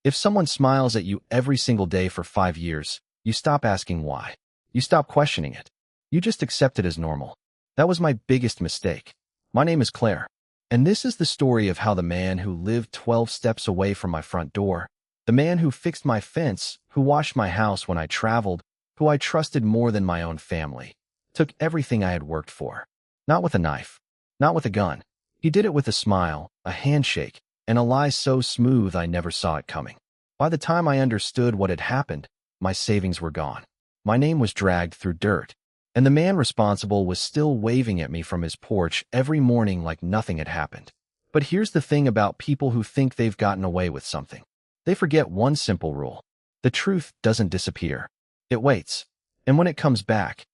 If someone smiles at you every single day for 5 years, you stop asking why. You stop questioning it. You just accept it as normal. That was my biggest mistake. My name is Claire, and this is the story of how the man who lived 12 steps away from my front door, the man who fixed my fence, who washed my house when I traveled, who I trusted more than my own family, took everything I had worked for. Not with a knife, not with a gun. He did it with a smile, a handshake, and a lie so smooth I never saw it coming. By the time I understood what had happened, my savings were gone. My name was dragged through dirt, and the man responsible was still waving at me from his porch every morning like nothing had happened. But here's the thing about people who think they've gotten away with something. They forget one simple rule. The truth doesn't disappear. It waits. And when it comes back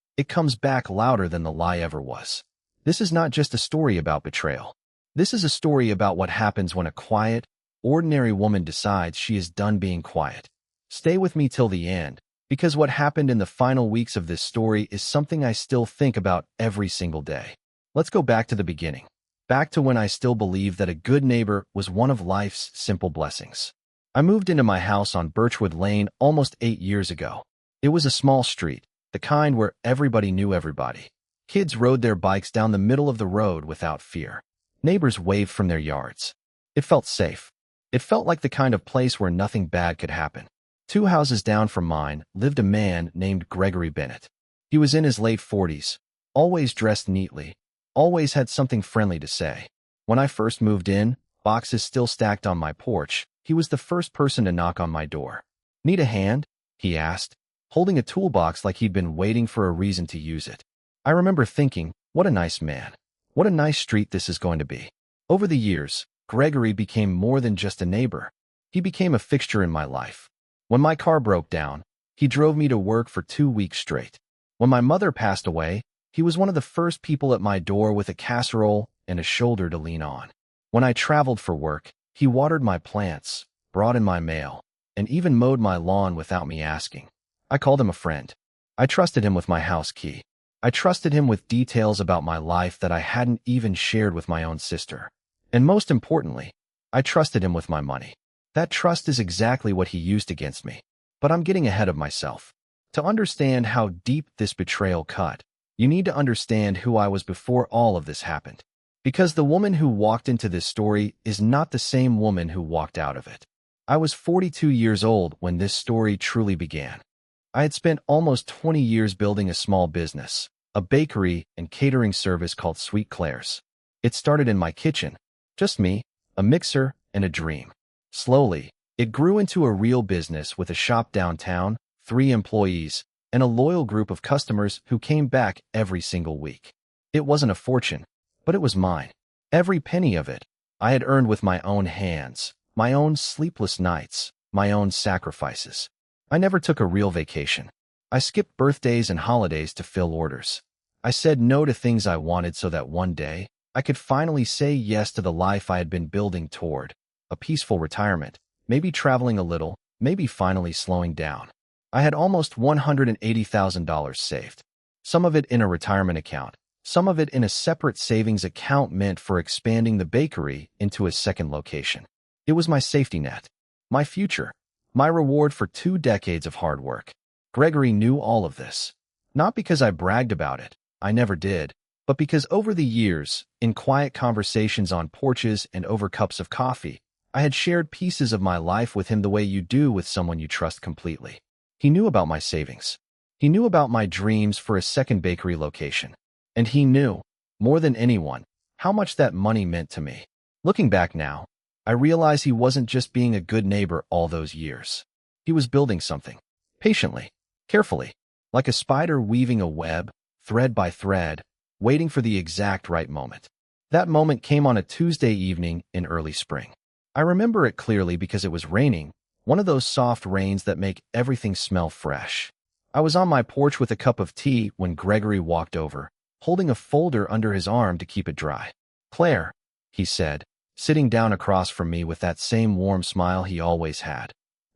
louder than the lie ever was. This is not just a story about betrayal. This is a story about what happens when a quiet, ordinary woman decides she is done being quiet. Stay with me till the end, because what happened in the final weeks of this story is something I still think about every single day. Let's go back to the beginning. Back to when I still believed that a good neighbor was one of life's simple blessings. I moved into my house on Birchwood Lane almost 8 years ago. It was a small street, the kind where everybody knew everybody. Kids rode their bikes down the middle of the road without fear. Neighbors waved from their yards. It felt safe. It felt like the kind of place where nothing bad could happen. 2 houses down from mine lived a man named Gregory Bennett. He was in his late 40s, always dressed neatly, always had something friendly to say. When I first moved in, boxes still stacked on my porch, he was the first person to knock on my door. "Need a hand?" he asked, holding a toolbox like he'd been waiting for a reason to use it. I remember thinking, what a nice man. What a nice street this is going to be. Over the years, Gregory became more than just a neighbor. He became a fixture in my life. When my car broke down, he drove me to work for 2 weeks straight. When my mother passed away, he was one of the first people at my door with a casserole and a shoulder to lean on. When I traveled for work, he watered my plants, brought in my mail, and even mowed my lawn without me asking. I called him a friend. I trusted him with my house key. I trusted him with details about my life that I hadn't even shared with my own sister. And most importantly, I trusted him with my money. That trust is exactly what he used against me. But I'm getting ahead of myself. To understand how deep this betrayal cut, you need to understand who I was before all of this happened. Because the woman who walked into this story is not the same woman who walked out of it. I was 42 years old when this story truly began. I had spent almost 20 years building a small business, a bakery and catering service called Sweet Claire's. It started in my kitchen, just me, a mixer, and a dream. Slowly, it grew into a real business with a shop downtown, 3 employees, and a loyal group of customers who came back every single week. It wasn't a fortune, but it was mine. Every penny of it, I had earned with my own hands, my own sleepless nights, my own sacrifices. I never took a real vacation. I skipped birthdays and holidays to fill orders. I said no to things I wanted so that one day, I could finally say yes to the life I had been building toward, a peaceful retirement, maybe traveling a little, maybe finally slowing down. I had almost $180,000 saved, some of it in a retirement account, some of it in a separate savings account meant for expanding the bakery into a second location. It was my safety net, my future, my reward for 2 decades of hard work. Gregory knew all of this, not because I bragged about it, I never did, but because over the years, in quiet conversations on porches and over cups of coffee, I had shared pieces of my life with him the way you do with someone you trust completely. He knew about my savings. He knew about my dreams for a second bakery location. And he knew, more than anyone, how much that money meant to me. Looking back now, I realize he wasn't just being a good neighbor all those years. He was building something, patiently, carefully, like a spider weaving a web, thread by thread, waiting for the exact right moment. That moment came on a Tuesday evening in early spring. I remember it clearly because it was raining, one of those soft rains that make everything smell fresh. I was on my porch with a cup of tea when Gregory walked over, holding a folder under his arm to keep it dry. "Claire," he said, sitting down across from me with that same warm smile he always had.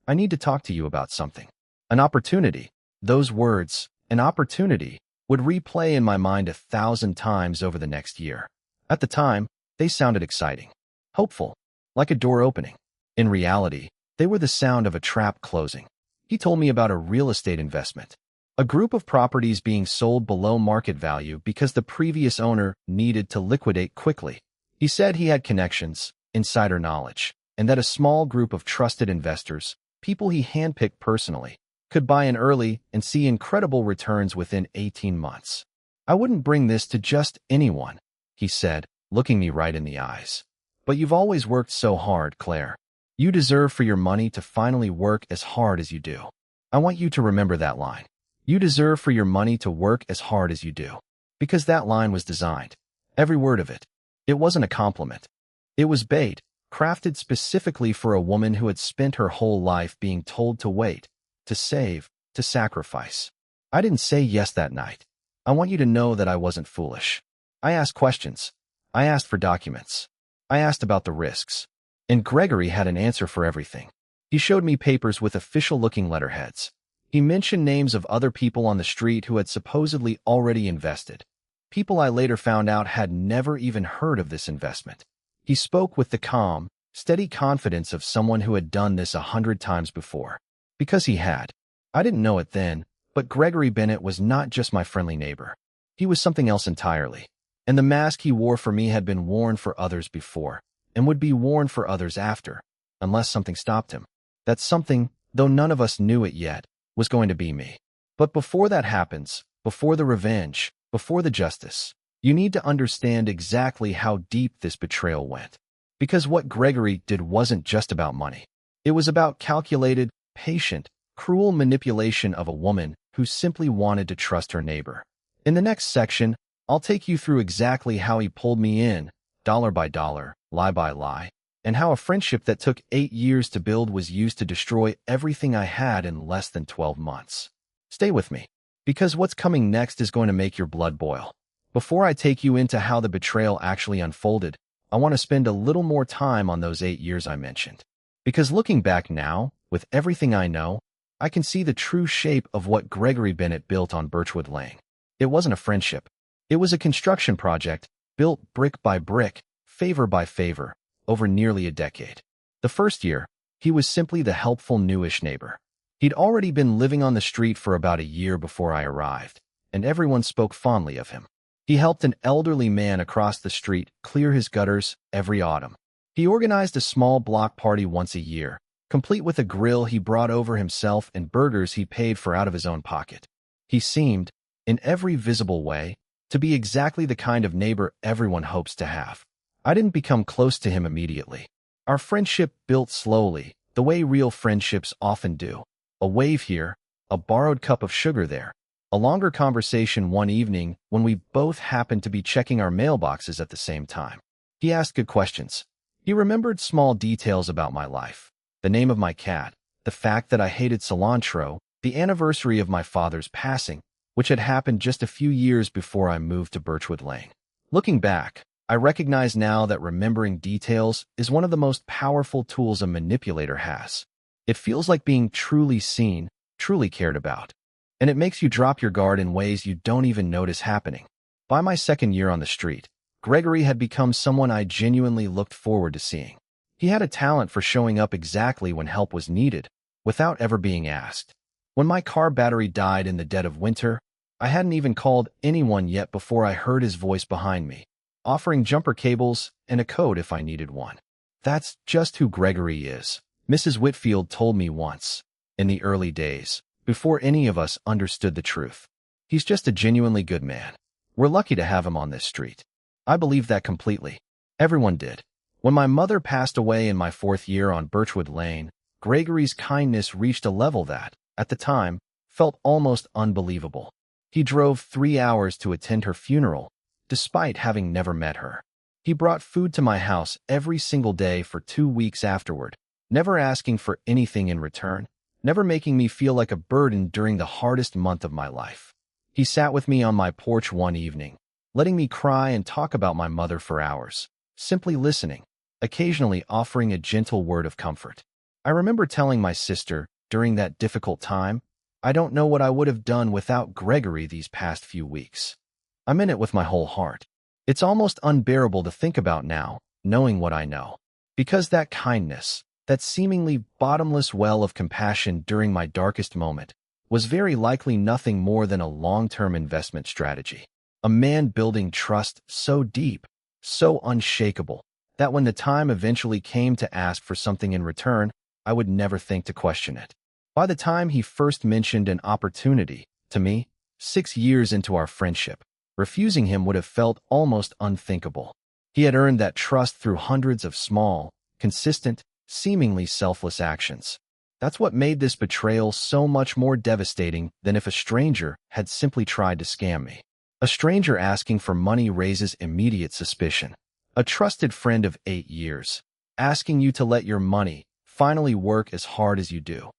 "I need to talk to you about something." An opportunity. Those words, an opportunity, would replay in my mind 1,000 times over the next year. At the time, they sounded exciting, hopeful, like a door opening. In reality, They were the sound of a trap closing. He told me about a real estate investment. A group of properties being sold below market value because the previous owner needed to liquidate quickly. He said he had connections, insider knowledge, and that a small group of trusted investors, people he handpicked personally, could buy in early and see incredible returns within 18 months. I wouldn't bring this to just anyone, he said, looking me right in the eyes. But you've always worked so hard, Claire. You deserve for your money to finally work as hard as you do. I want you to remember that line. You deserve for your money to work as hard as you do. Because that line was designed. Every word of it. It wasn't a compliment. It was bait, crafted specifically for a woman who had spent her whole life being told to wait, to save, to sacrifice. I didn't say yes that night. I want you to know that I wasn't foolish. I asked questions. I asked for documents. I asked about the risks. And Gregory had an answer for everything. He showed me papers with official-looking letterheads. He mentioned names of other people on the street who had supposedly already invested. People I later found out had never even heard of this investment. He spoke with the calm, steady confidence of someone who had done this 100 times before. Because he had. I didn't know it then, but Gregory Bennett was not just my friendly neighbor. He was something else entirely. And the mask he wore for me had been worn for others before, and would be worn for others after, unless something stopped him. That something, though none of us knew it yet, was going to be me. But before that happens, before the revenge, before the justice, you need to understand exactly how deep this betrayal went. Because what Gregory did wasn't just about money. It was about calculated, patient, cruel manipulation of a woman who simply wanted to trust her neighbor. In the next section, I'll take you through exactly how he pulled me in, dollar by dollar, lie by lie, and how a friendship that took 8 years to build was used to destroy everything I had in less than 12 months. Stay with me, because what's coming next is going to make your blood boil. Before I take you into how the betrayal actually unfolded, I want to spend a little more time on those 8 years I mentioned. Because looking back now, with everything I know, I can see the true shape of what Gregory Bennett built on Birchwood Lane. It wasn't a friendship. It was a construction project, built brick by brick, favor by favor, over nearly a decade. The first year, he was simply the helpful newish neighbor. He'd already been living on the street for about a year before I arrived, and everyone spoke fondly of him. He helped an elderly man across the street clear his gutters every autumn. He organized a small block party once a year, complete with a grill he brought over himself and burgers he paid for out of his own pocket. He seemed, in every visible way, to be exactly the kind of neighbor everyone hopes to have. I didn't become close to him immediately. Our friendship built slowly, the way real friendships often do. A wave here, a borrowed cup of sugar there. A longer conversation one evening when we both happened to be checking our mailboxes at the same time. He asked good questions. He remembered small details about my life. The name of my cat, the fact that I hated cilantro, the anniversary of my father's passing, which had happened just a few years before I moved to Birchwood Lane. Looking back, I recognize now that remembering details is one of the most powerful tools a manipulator has. It feels like being truly seen, truly cared about. And it makes you drop your guard in ways you don't even notice happening. By my second year on the street, Gregory had become someone I genuinely looked forward to seeing. He had a talent for showing up exactly when help was needed, without ever being asked. When my car battery died in the dead of winter, I hadn't even called anyone yet before I heard his voice behind me, offering jumper cables and a code if I needed one. That's just who Gregory is, Mrs. Whitfield told me once, in the early days, before any of us understood the truth. He's just a genuinely good man. We're lucky to have him on this street. I believe that completely. Everyone did. When my mother passed away in my 4th year on Birchwood Lane, Gregory's kindness reached a level that, at the time, felt almost unbelievable. He drove 3 hours to attend her funeral, despite having never met her. He brought food to my house every single day for 2 weeks afterward, never asking for anything in return, never making me feel like a burden during the hardest month of my life. He sat with me on my porch one evening, letting me cry and talk about my mother for hours, simply listening, occasionally offering a gentle word of comfort. I remember telling my sister, during that difficult time, I don't know what I would have done without Gregory these past few weeks. I meant it with my whole heart. It's almost unbearable to think about now, knowing what I know. Because that kindness, that seemingly bottomless well of compassion during my darkest moment, was very likely nothing more than a long-term investment strategy. A man building trust so deep, so unshakable, that when the time eventually came to ask for something in return, I would never think to question it. By the time he first mentioned an opportunity to me, 6 years into our friendship, refusing him would have felt almost unthinkable. He had earned that trust through hundreds of small, consistent, seemingly selfless actions. That's what made this betrayal so much more devastating than if a stranger had simply tried to scam me. A stranger asking for money raises immediate suspicion. A trusted friend of 8 years, asking you to let your money finally work as hard as you do,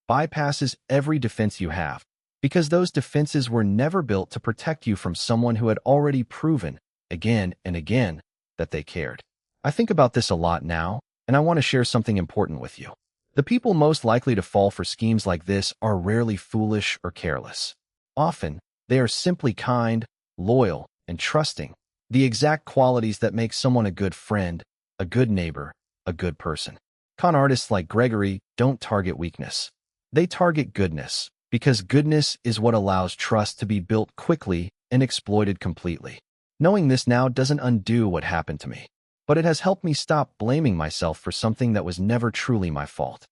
bypasses every defense you have, because those defenses were never built to protect you from someone who had already proven, again and again, that they cared. I think about this a lot now, and I want to share something important with you. The people most likely to fall for schemes like this are rarely foolish or careless. Often, they are simply kind, loyal, and trusting, the exact qualities that make someone a good friend, a good neighbor, a good person. Con artists like Gregory don't target weakness. They target goodness, because goodness is what allows trust to be built quickly and exploited completely. Knowing this now doesn't undo what happened to me, but it has helped me stop blaming myself for something that was never truly my fault.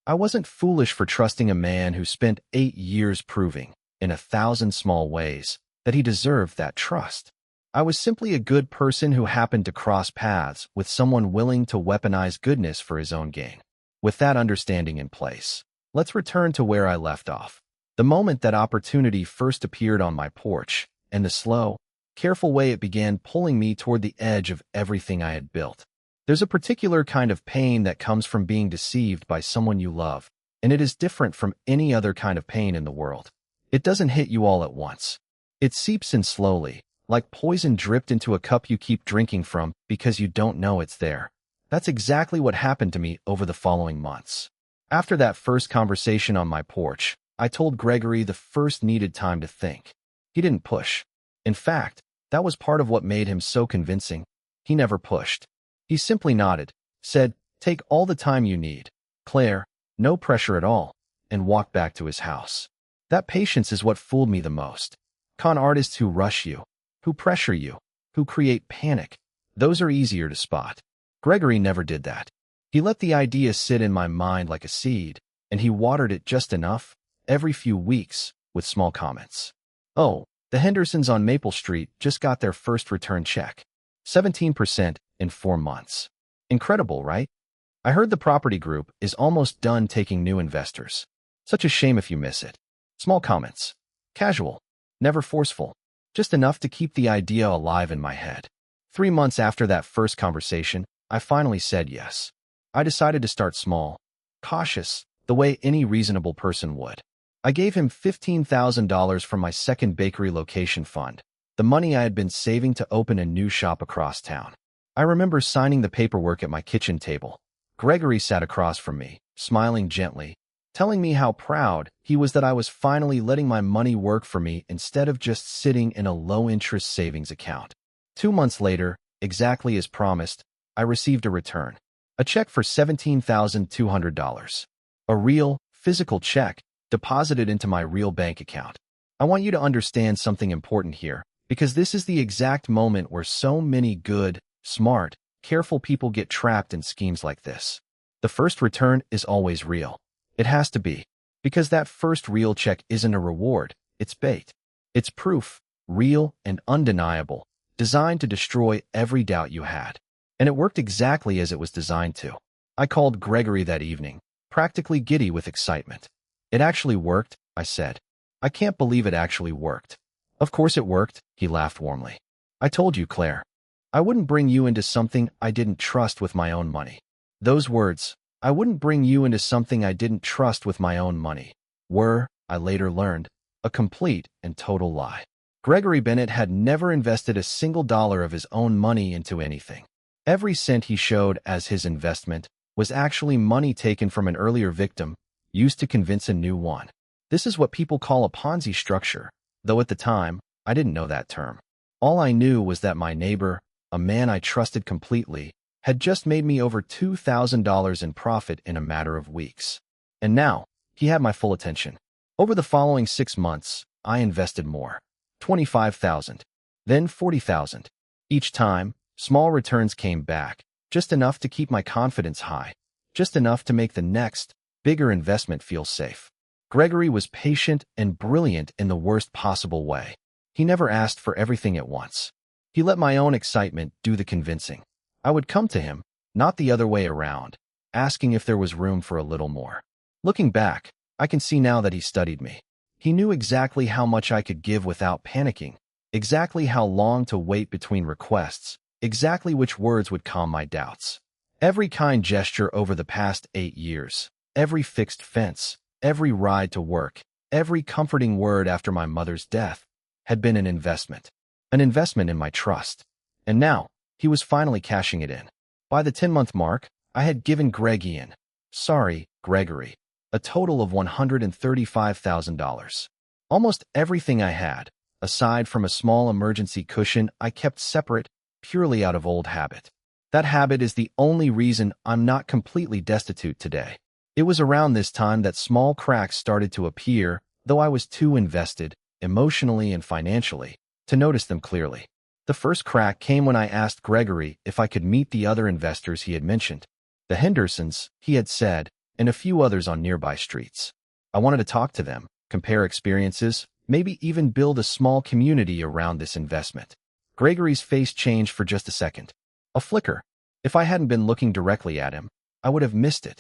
I wasn't foolish for trusting a man who spent 8 years proving, in 1,000 small ways, that he deserved that trust. I was simply a good person who happened to cross paths with someone willing to weaponize goodness for his own gain. With that understanding in place, let's return to where I left off. The moment that opportunity first appeared on my porch, and the slow, careful way it began pulling me toward the edge of everything I had built. There's a particular kind of pain that comes from being deceived by someone you love, and it is different from any other kind of pain in the world. It doesn't hit you all at once. It seeps in slowly, like poison dripped into a cup you keep drinking from because you don't know it's there. That's exactly what happened to me over the following months. After that first conversation on my porch, I told Gregory the first needed time to think. He didn't push. In fact, that was part of what made him so convincing. He never pushed. He simply nodded, said, "Take all the time you need, Claire, no pressure at all," and walked back to his house. That patience is what fooled me the most. Con artists who rush you, who pressure you, who create panic, those are easier to spot. Gregory never did that. He let the idea sit in my mind like a seed, and he watered it just enough, every few weeks, with small comments. "Oh, the Hendersons on Maple Street just got their first return check. 17% in 4 months. Incredible, right? I heard the property group is almost done taking new investors. Such a shame if you miss it." Small comments. Casual. Never forceful. Just enough to keep the idea alive in my head. 3 months after that first conversation, I finally said yes. I decided to start small, cautious, the way any reasonable person would. I gave him $15,000 from my second bakery location fund, the money I had been saving to open a new shop across town. I remember signing the paperwork at my kitchen table. Gregory sat across from me, smiling gently, telling me how proud he was that I was finally letting my money work for me instead of just sitting in a low-interest savings account. 2 months later, exactly as promised, I received a return. A check for $17,200. A real, physical check deposited into my real bank account. I want you to understand something important here, because this is the exact moment where so many good, smart, careful people get trapped in schemes like this. The first return is always real. It has to be, because that first real check isn't a reward, it's bait. It's proof, real and undeniable, designed to destroy every doubt you had. And it worked exactly as it was designed to. I called Gregory that evening, practically giddy with excitement. "It actually worked," I said. "I can't believe it actually worked." "Of course it worked," he laughed warmly. "I told you, Claire. I wouldn't bring you into something I didn't trust with my own money." Those words, "I wouldn't bring you into something I didn't trust with my own money," were, I later learned, a complete and total lie. Gregory Bennett had never invested a single dollar of his own money into anything. Every cent he showed as his investment was actually money taken from an earlier victim, used to convince a new one. This is what people call a Ponzi structure, though at the time, I didn't know that term. All I knew was that my neighbor, a man I trusted completely, had just made me over $2,000 in profit in a matter of weeks. And now, he had my full attention. Over the following 6 months, I invested more. 25,000, then 40,000. Each time, small returns came back, just enough to keep my confidence high, just enough to make the next, bigger investment feel safe. Gregory was patient and brilliant in the worst possible way. He never asked for everything at once. He let my own excitement do the convincing. I would come to him, not the other way around, asking if there was room for a little more. Looking back, I can see now that he studied me. He knew exactly how much I could give without panicking, exactly how long to wait between requests, exactly which words would calm my doubts. Every kind gesture over the past 8 years, every fixed fence, every ride to work, every comforting word after my mother's death, had been an investment in my trust. And now, he was finally cashing it in. By the 10-month mark, I had given Gregory, a total of $135,000. Almost everything I had, aside from a small emergency cushion, I kept separate, purely out of old habit. That habit is the only reason I'm not completely destitute today. It was around this time that small cracks started to appear, though I was too invested, emotionally and financially, to notice them clearly. The first crack came when I asked Gregory if I could meet the other investors he had mentioned. The Hendersons, he had said, and a few others on nearby streets. I wanted to talk to them, compare experiences, maybe even build a small community around this investment. Gregory's face changed for just a second. A flicker. If I hadn't been looking directly at him, I would have missed it.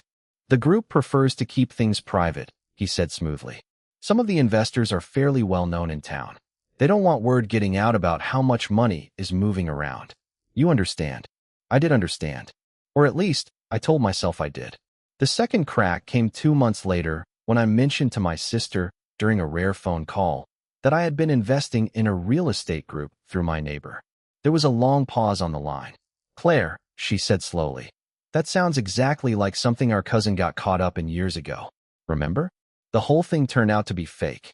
The group prefers to keep things private, he said smoothly. Some of the investors are fairly well known in town. They don't want word getting out about how much money is moving around. You understand. I did understand. Or at least, I told myself I did. The second crack came 2 months later when I mentioned to my sister, during a rare phone call, that I had been investing in a real estate group through my neighbor. There was a long pause on the line. Claire, she said slowly, that sounds exactly like something our cousin got caught up in years ago. Remember? The whole thing turned out to be fake.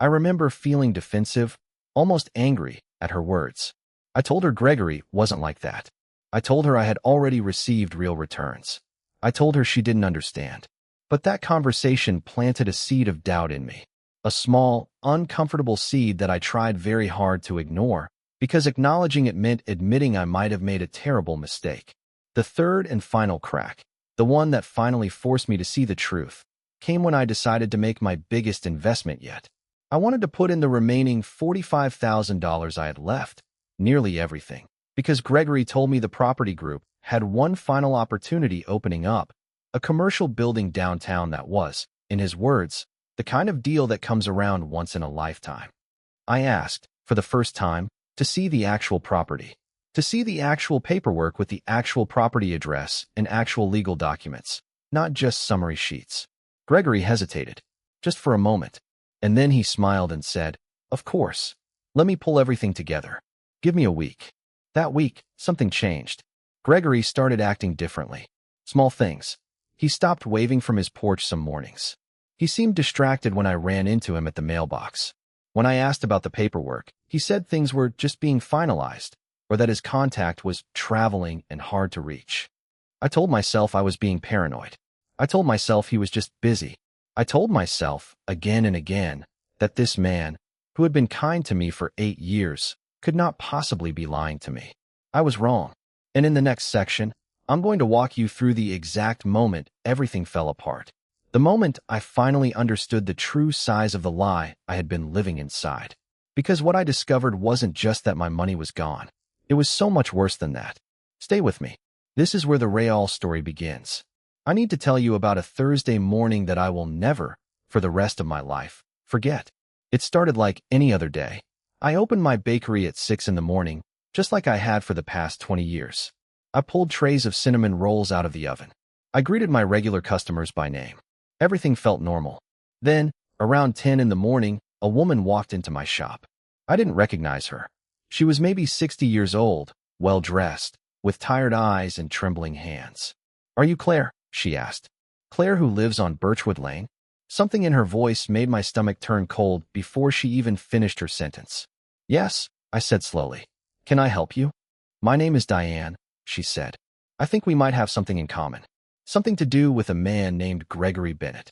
I remember feeling defensive, almost angry, at her words. I told her Gregory wasn't like that. I told her I had already received real returns. I told her she didn't understand. But that conversation planted a seed of doubt in me. A small, uncomfortable seed that I tried very hard to ignore, because acknowledging it meant admitting I might have made a terrible mistake. The third and final crack, the one that finally forced me to see the truth, came when I decided to make my biggest investment yet. I wanted to put in the remaining $45,000 I had left, nearly everything, because Gregory told me the property group had one final opportunity opening up, a commercial building downtown that was, in his words, the kind of deal that comes around once in a lifetime. I asked, for the first time, to see the actual property, to see the actual paperwork with the actual property address and actual legal documents, not just summary sheets. Gregory hesitated, just for a moment, and then he smiled and said, "Of course. Let me pull everything together. Give me a week." That week, something changed. Gregory started acting differently. Small things. He stopped waving from his porch some mornings. He seemed distracted when I ran into him at the mailbox. When I asked about the paperwork, he said things were just being finalized, or that his contact was traveling and hard to reach. I told myself I was being paranoid. I told myself he was just busy. I told myself, again and again, that this man, who had been kind to me for 8 years, could not possibly be lying to me. I was wrong. And in the next section, I'm going to walk you through the exact moment everything fell apart. The moment I finally understood the true size of the lie I had been living inside. Because what I discovered wasn't just that my money was gone. It was so much worse than that. Stay with me. This is where the betrayal story begins. I need to tell you about a Thursday morning that I will never, for the rest of my life, forget. It started like any other day. I opened my bakery at 6 in the morning, just like I had for the past 20 years. I pulled trays of cinnamon rolls out of the oven. I greeted my regular customers by name. Everything felt normal. Then, around 10 in the morning, a woman walked into my shop. I didn't recognize her. She was maybe 60 years old, well-dressed, with tired eyes and trembling hands. "Are you Claire?" she asked. "Claire who lives on Birchwood Lane?" Something in her voice made my stomach turn cold before she even finished her sentence. "Yes," I said slowly. "Can I help you?" "My name is Diane," she said. I think we might have something in common. Something to do with a man named Gregory Bennett.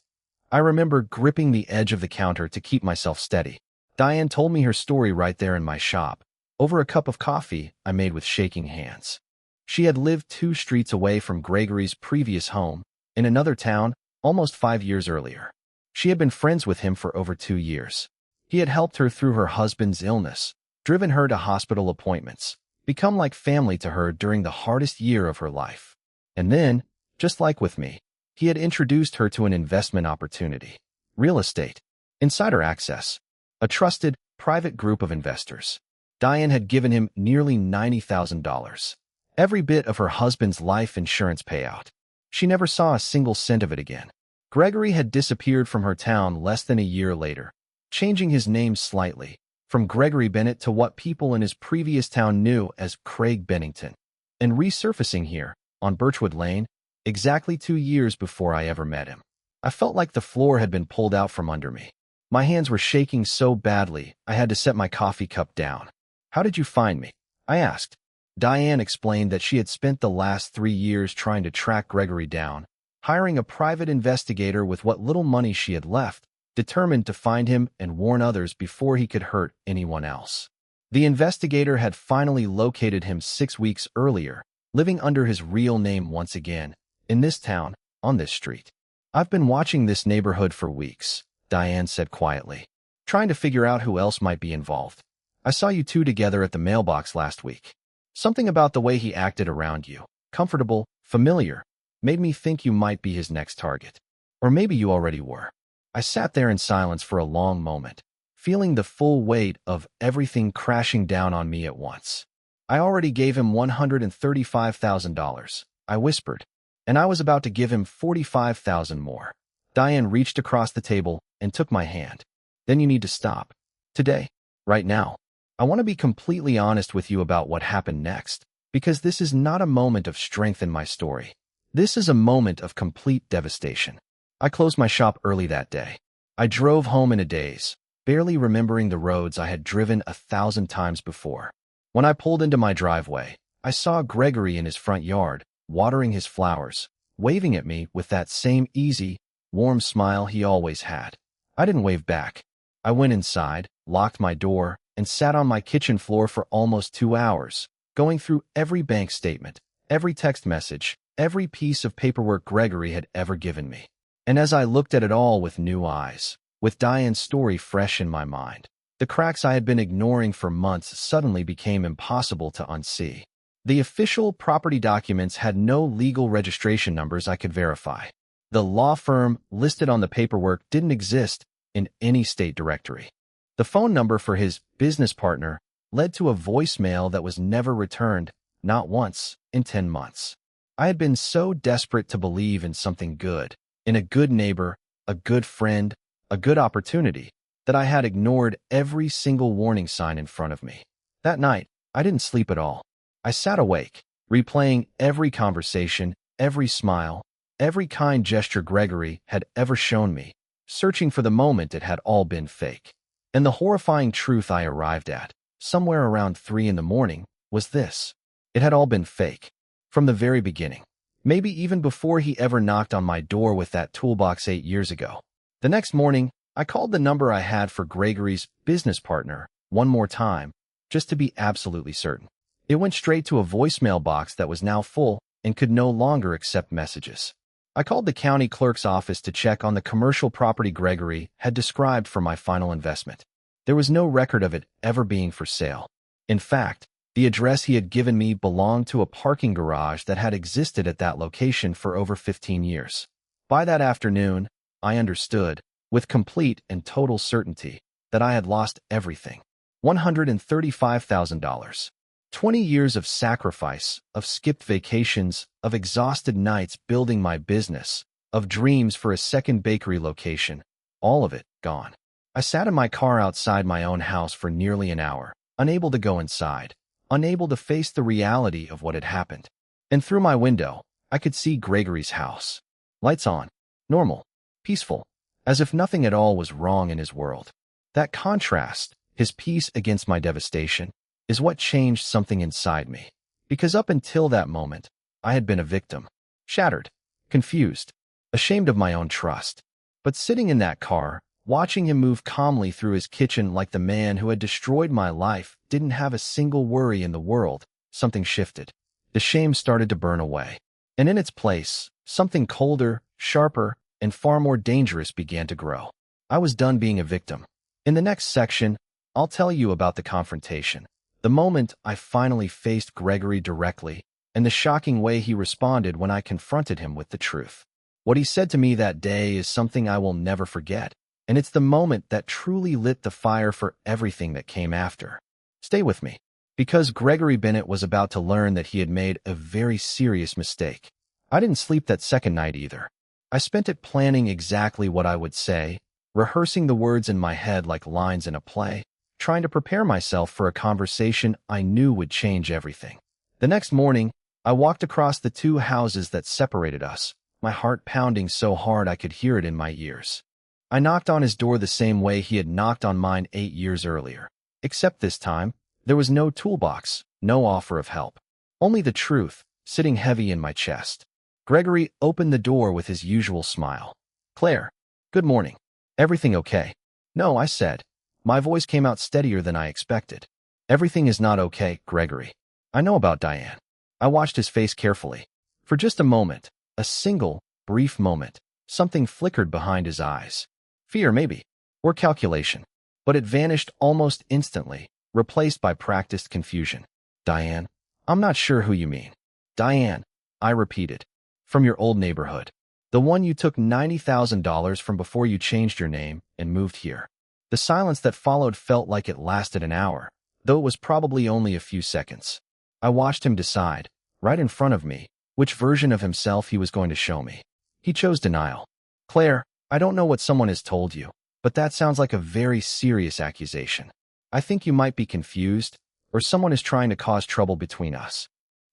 I remember gripping the edge of the counter to keep myself steady. Diane told me her story right there in my shop, over a cup of coffee I made with shaking hands. She had lived 2 streets away from Gregory's previous home, in another town, almost 5 years earlier. She had been friends with him for over 2 years. He had helped her through her husband's illness, driven her to hospital appointments, become like family to her during the hardest year of her life. And then, just like with me, he had introduced her to an investment opportunity. Real estate. Insider access. A trusted, private group of investors. Diane had given him nearly $90,000. Every bit of her husband's life insurance payout. She never saw a single cent of it again. Gregory had disappeared from her town less than a year later, changing his name slightly, from Gregory Bennett to what people in his previous town knew as Craig Bennington, and resurfacing here, on Birchwood Lane, exactly 2 years before I ever met him. I felt like the floor had been pulled out from under me. My hands were shaking so badly, I had to set my coffee cup down. "How did you find me?" I asked. Diane explained that she had spent the last 3 years trying to track Gregory down, hiring a private investigator with what little money she had left, determined to find him and warn others before he could hurt anyone else. The investigator had finally located him 6 weeks earlier, living under his real name once again, in this town, on this street. "I've been watching this neighborhood for weeks," Diane said quietly, "trying to figure out who else might be involved. I saw you 2 together at the mailbox last week. Something about the way he acted around you, comfortable, familiar, made me think you might be his next target. Or maybe you already were." I sat there in silence for a long moment, feeling the full weight of everything crashing down on me at once. "I already gave him $135,000, I whispered, "and I was about to give him $45,000 more." Diane reached across the table and took my hand. "Then you need to stop. Today. Right now. I want to be completely honest with you about what happened next, because this is not a moment of strength in my story. This is a moment of complete devastation." I closed my shop early that day. I drove home in a daze, barely remembering the roads I had driven 1,000 times before. When I pulled into my driveway, I saw Gregory in his front yard, watering his flowers, waving at me with that same easy, warm smile he always had. I didn't wave back. I went inside, locked my door, and sat on my kitchen floor for almost 2 hours, going through every bank statement, every text message, every piece of paperwork Gregory had ever given me. And as I looked at it all with new eyes, with Diane's story fresh in my mind, the cracks I had been ignoring for months suddenly became impossible to unsee. The official property documents had no legal registration numbers I could verify. The law firm listed on the paperwork didn't exist in any state directory. The phone number for his business partner led to a voicemail that was never returned, not once, in 10 months. I had been so desperate to believe in something good, in a good neighbor, a good friend, a good opportunity, that I had ignored every single warning sign in front of me. That night, I didn't sleep at all. I sat awake, replaying every conversation, every smile, every kind gesture Gregory had ever shown me, searching for the moment it had all been fake. And the horrifying truth I arrived at, somewhere around 3 in the morning, was this. It had all been fake. From the very beginning. Maybe even before he ever knocked on my door with that toolbox 8 years ago. The next morning, I called the number I had for Gregory's business partner one more time, just to be absolutely certain. It went straight to a voicemail box that was now full and could no longer accept messages. I called the county clerk's office to check on the commercial property Gregory had described for my final investment. There was no record of it ever being for sale. In fact, the address he had given me belonged to a parking garage that had existed at that location for over 15 years. By that afternoon, I understood, with complete and total certainty, that I had lost everything. $135,000. 20 years of sacrifice, of skipped vacations, of exhausted nights building my business, of dreams for a second bakery location, all of it gone. I sat in my car outside my own house for nearly an hour, unable to go inside, unable to face the reality of what had happened. And through my window, I could see Gregory's house. Lights on, normal, peaceful, as if nothing at all was wrong in his world. That contrast, his peace against my devastation, is what changed something inside me. Because up until that moment, I had been a victim. Shattered. Confused. Ashamed of my own trust. But sitting in that car, watching him move calmly through his kitchen like the man who had destroyed my life didn't have a single worry in the world, something shifted. The shame started to burn away. And in its place, something colder, sharper, and far more dangerous began to grow. I was done being a victim. In the next section, I'll tell you about the confrontation. The moment I finally faced Gregory directly, and the shocking way he responded when I confronted him with the truth. What he said to me that day is something I will never forget, and it's the moment that truly lit the fire for everything that came after. Stay with me, because Gregory Bennett was about to learn that he had made a very serious mistake. I didn't sleep that second night either. I spent it planning exactly what I would say, rehearsing the words in my head like lines in a play, trying to prepare myself for a conversation I knew would change everything. The next morning, I walked across the two houses that separated us, my heart pounding so hard I could hear it in my ears. I knocked on his door the same way he had knocked on mine 8 years earlier. Except this time, there was no toolbox, no offer of help. Only the truth, sitting heavy in my chest. Gregory opened the door with his usual smile. "Claire, good morning. Everything okay?" "No," I said. My voice came out steadier than I expected. "Everything is not okay, Gregory. I know about Diane." I watched his face carefully. For just a moment, a single, brief moment, something flickered behind his eyes. Fear, maybe, or calculation. But it vanished almost instantly, replaced by practiced confusion. "Diane? I'm not sure who you mean." "Diane," I repeated. "From your old neighborhood. The one you took $90,000 from before you changed your name and moved here." The silence that followed felt like it lasted an hour, though it was probably only a few seconds. I watched him decide, right in front of me, which version of himself he was going to show me. He chose denial. "Claire, I don't know what someone has told you, but that sounds like a very serious accusation. I think you might be confused, or someone is trying to cause trouble between us."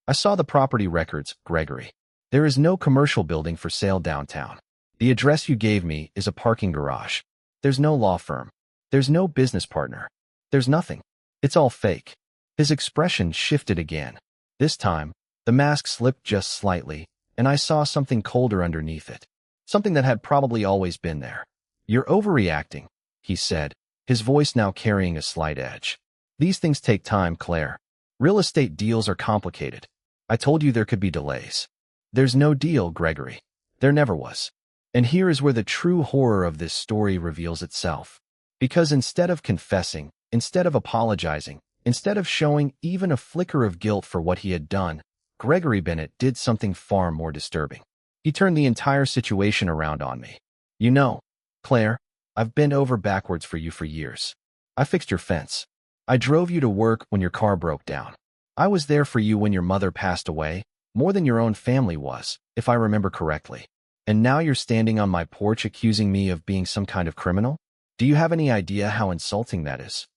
I saw the property records, Gregory. There is no commercial building for sale downtown. The address you gave me is a parking garage. There's no law firm. There's no business partner. There's nothing. It's all fake. His expression shifted again. This time, the mask slipped just slightly, and I saw something colder underneath it. Something that had probably always been there. "You're overreacting," he said, his voice now carrying a slight edge. "These things take time, Claire. Real estate deals are complicated. I told you there could be delays. There's no deal, Gregory. There never was. And here is where the true horror of this story reveals itself. Because instead of confessing, instead of apologizing, instead of showing even a flicker of guilt for what he had done, Gregory Bennett did something far more disturbing. He turned the entire situation around on me. "You know, Claire, I've bent over backwards for you for years. I fixed your fence. I drove you to work when your car broke down. I was there for you when your mother passed away, more than your own family was, if I remember correctly. And now you're standing on my porch accusing me of being some kind of criminal? Do you have any idea how insulting that is?"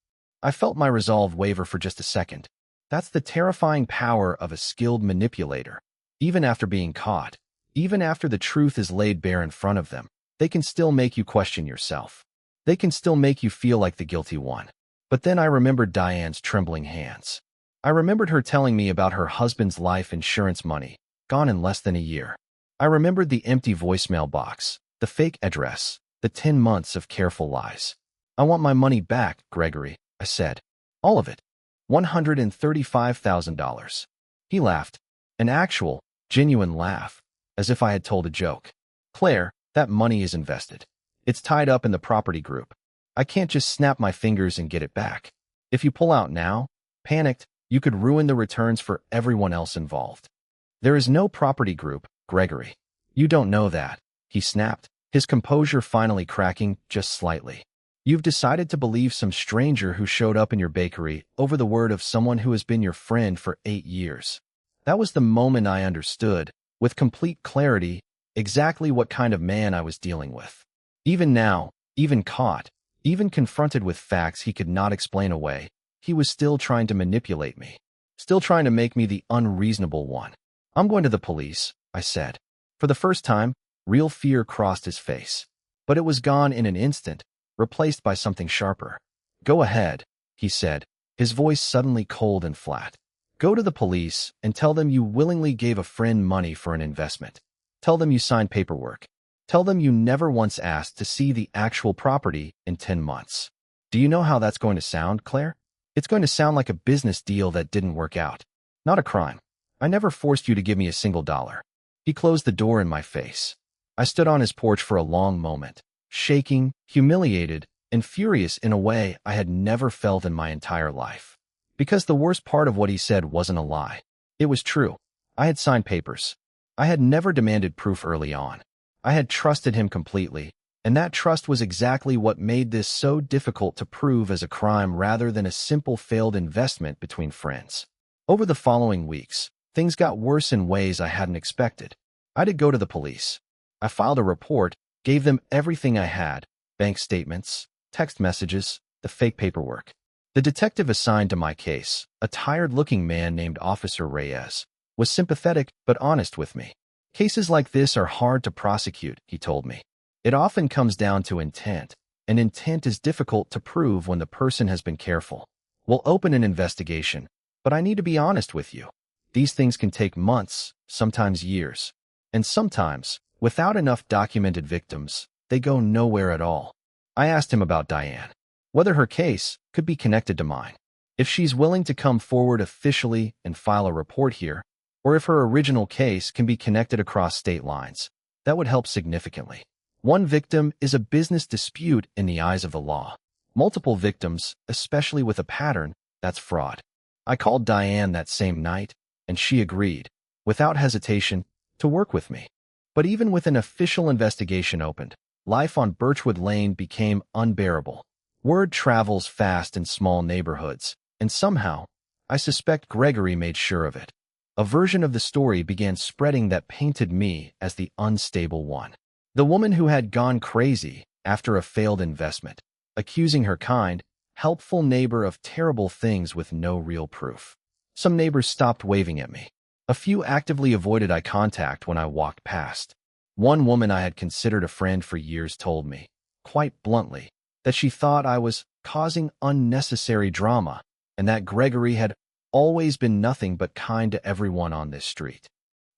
I felt my resolve waver for just a second. That's the terrifying power of a skilled manipulator. Even after being caught, even after the truth is laid bare in front of them, they can still make you question yourself. They can still make you feel like the guilty one. But then I remembered Diane's trembling hands. I remembered her telling me about her husband's life insurance money, gone in less than a year. I remembered the empty voicemail box, the fake address, the 10 months of careful lies. "I want my money back, Gregory," I said. "All of it. $135,000. He laughed. An actual, genuine laugh, as if I had told a joke. "Claire, that money is invested. It's tied up in the property group. I can't just snap my fingers and get it back. If you pull out now, panicked, you could ruin the returns for everyone else involved." "There is no property group, Gregory. You don't know that," he snapped, his composure finally cracking just slightly. "You've decided to believe some stranger who showed up in your bakery over the word of someone who has been your friend for 8 years. That was the moment I understood, with complete clarity, exactly what kind of man I was dealing with. Even now, even caught, even confronted with facts he could not explain away, he was still trying to manipulate me, still trying to make me the unreasonable one. "I'm going to the police," I said. For the first time, real fear crossed his face. But it was gone in an instant, replaced by something sharper. "Go ahead," he said, his voice suddenly cold and flat. Go to the police and tell them you willingly gave a friend money for an investment. Tell them you signed paperwork. Tell them you never once asked to see the actual property in 10 months. Do you know how that's going to sound, Claire? It's going to sound like a business deal that didn't work out, not a crime. I never forced you to give me a single dollar. He closed the door in my face. I stood on his porch for a long moment, shaking, humiliated, and furious in a way I had never felt in my entire life. Because the worst part of what he said wasn't a lie. It was true. I had signed papers. I had never demanded proof early on. I had trusted him completely, and that trust was exactly what made this so difficult to prove as a crime rather than a simple failed investment between friends. Over the following weeks, things got worse in ways I hadn't expected. I did go to the police. I filed a report, gave them everything I had, bank statements, text messages, the fake paperwork. The detective assigned to my case, a tired-looking man named Officer Reyes, was sympathetic but honest with me. Cases like this are hard to prosecute, he told me. It often comes down to intent, and intent is difficult to prove when the person has been careful. We'll open an investigation, but I need to be honest with you. These things can take months, sometimes years, and sometimes, without enough documented victims, they go nowhere at all. I asked him about Diane, whether her case could be connected to mine, if she's willing to come forward officially and file a report here, or if her original case can be connected across state lines. That would help significantly. One victim is a business dispute in the eyes of the law. Multiple victims, especially with a pattern, that's fraud. I called Diane that same night, and she agreed, without hesitation, to work with me. But even with an official investigation opened, life on Birchwood Lane became unbearable. Word travels fast in small neighborhoods, and somehow, I suspect Gregory made sure of it. A version of the story began spreading that painted me as the unstable one. The woman who had gone crazy after a failed investment, accusing her kind, helpful neighbor of terrible things with no real proof. Some neighbors stopped waving at me. A few actively avoided eye contact when I walked past. One woman I had considered a friend for years told me, quite bluntly, that she thought I was causing unnecessary drama and that Gregory had always been nothing but kind to everyone on this street.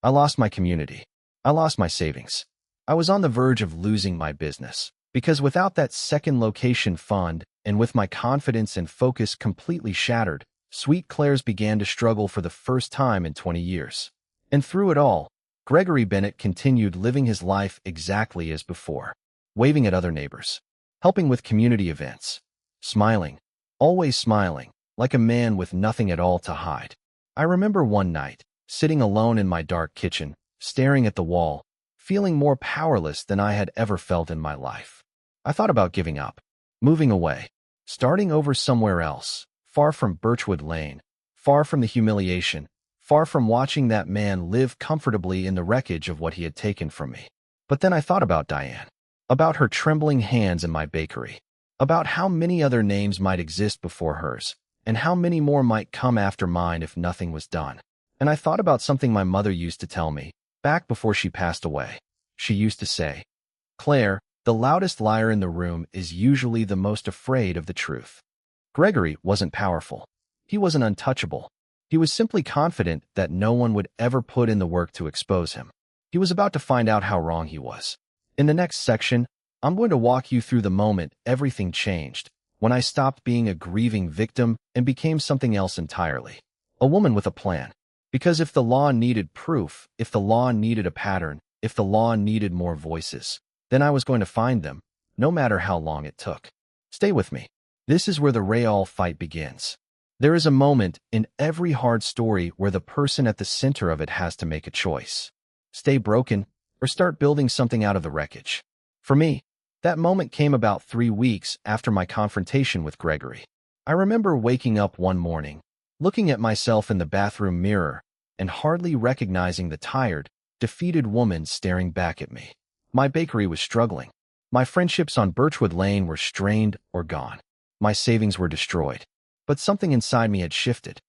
I lost my community. I lost my savings. I was on the verge of losing my business, because without that second location fund and with my confidence and focus completely shattered, Sweet Claire's began to struggle for the first time in 20 years. And through it all, Gregory Bennett continued living his life exactly as before, waving at other neighbors, helping with community events, smiling, always smiling, like a man with nothing at all to hide. I remember one night, sitting alone in my dark kitchen, staring at the wall, feeling more powerless than I had ever felt in my life. I thought about giving up, moving away, starting over somewhere else, far from Birchwood Lane, far from the humiliation, far from watching that man live comfortably in the wreckage of what he had taken from me. But then I thought about Diane, about her trembling hands in my bakery, about how many other names might exist before hers, and how many more might come after mine if nothing was done. And I thought about something my mother used to tell me, back before she passed away. She used to say, "Claire, the loudest liar in the room is usually the most afraid of the truth." Gregory wasn't powerful. He wasn't untouchable. He was simply confident that no one would ever put in the work to expose him. He was about to find out how wrong he was. In the next section, I'm going to walk you through the moment everything changed, when I stopped being a grieving victim and became something else entirely. A woman with a plan. Because if the law needed proof, if the law needed a pattern, if the law needed more voices, then I was going to find them, no matter how long it took. Stay with me. This is where the Real fight begins. There is a moment in every hard story where the person at the center of it has to make a choice. Stay broken, or start building something out of the wreckage. For me, that moment came about 3 weeks after my confrontation with Gregory. I remember waking up one morning, looking at myself in the bathroom mirror, and hardly recognizing the tired, defeated woman staring back at me. My bakery was struggling. My friendships on Birchwood Lane were strained or gone. My savings were destroyed. But something inside me had shifted.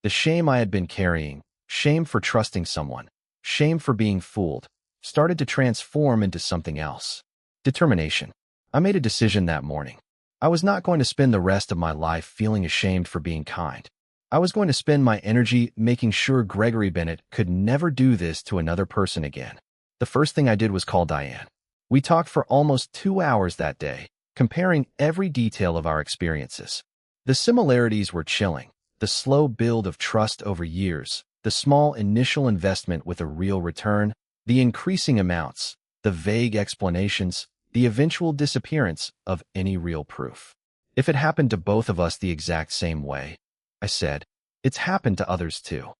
The shame I had been carrying, shame for trusting someone, shame for being fooled, started to transform into something else. Determination. I made a decision that morning. I was not going to spend the rest of my life feeling ashamed for being kind. I was going to spend my energy making sure Gregory Bennett could never do this to another person again. The first thing I did was call Diane. We talked for almost 2 hours that day, comparing every detail of our experiences. The similarities were chilling. The slow build of trust over years, the small initial investment with a real return, the increasing amounts, the vague explanations, the eventual disappearance of any real proof. If it happened to both of us the exact same way, I said, it's happened to others too.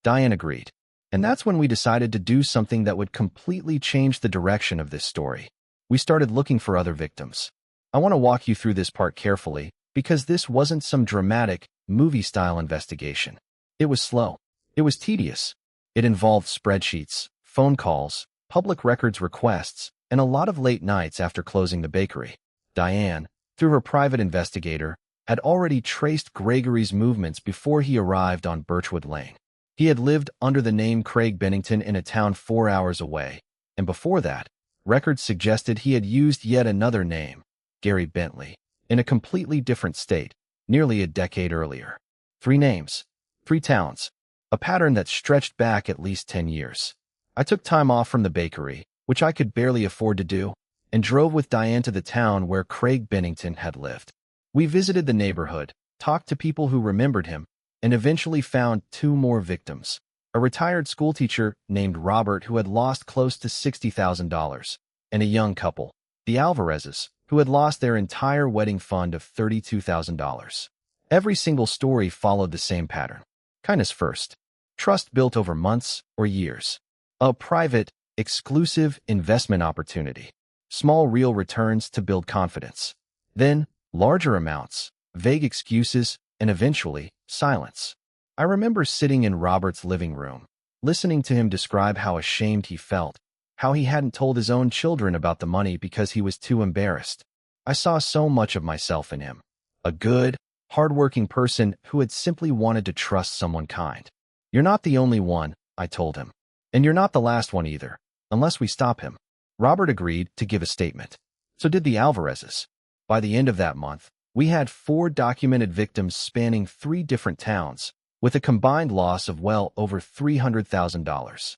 Diane agreed. And that's when we decided to do something that would completely change the direction of this story. We started looking for other victims. I want to walk you through this part carefully because this wasn't some dramatic, movie-style investigation. It was slow. It was tedious. It involved spreadsheets, phone calls, public records requests, and a lot of late nights after closing the bakery. Diane, through her private investigator, had already traced Gregory's movements before he arrived on Birchwood Lane. He had lived under the name Craig Bennington in a town 4 hours away, and before that, records suggested he had used yet another name, Gary Bentley, in a completely different state, nearly a decade earlier. 3 names, 3 towns, a pattern that stretched back at least 10 years. I took time off from the bakery, which I could barely afford to do, and drove with Diane to the town where Craig Bennington had lived. We visited the neighborhood, talked to people who remembered him, and eventually found 2 more victims. A retired schoolteacher named Robert who had lost close to $60,000, and a young couple, the Alvarezes, who had lost their entire wedding fund of $32,000. Every single story followed the same pattern. Kindness first. Trust built over months or years. A private, exclusive investment opportunity. Small real returns to build confidence. Then, larger amounts, vague excuses, and eventually, silence. I remember sitting in Robert's living room, listening to him describe how ashamed he felt, how he hadn't told his own children about the money because he was too embarrassed. I saw so much of myself in him. A good, hardworking person who had simply wanted to trust someone kind. You're not the only one, I told him. And you're not the last one either, unless we stop him. Robert agreed to give a statement. So did the Alvarezes. By the end of that month, we had 4 documented victims spanning 3 different towns, with a combined loss of well over $300,000.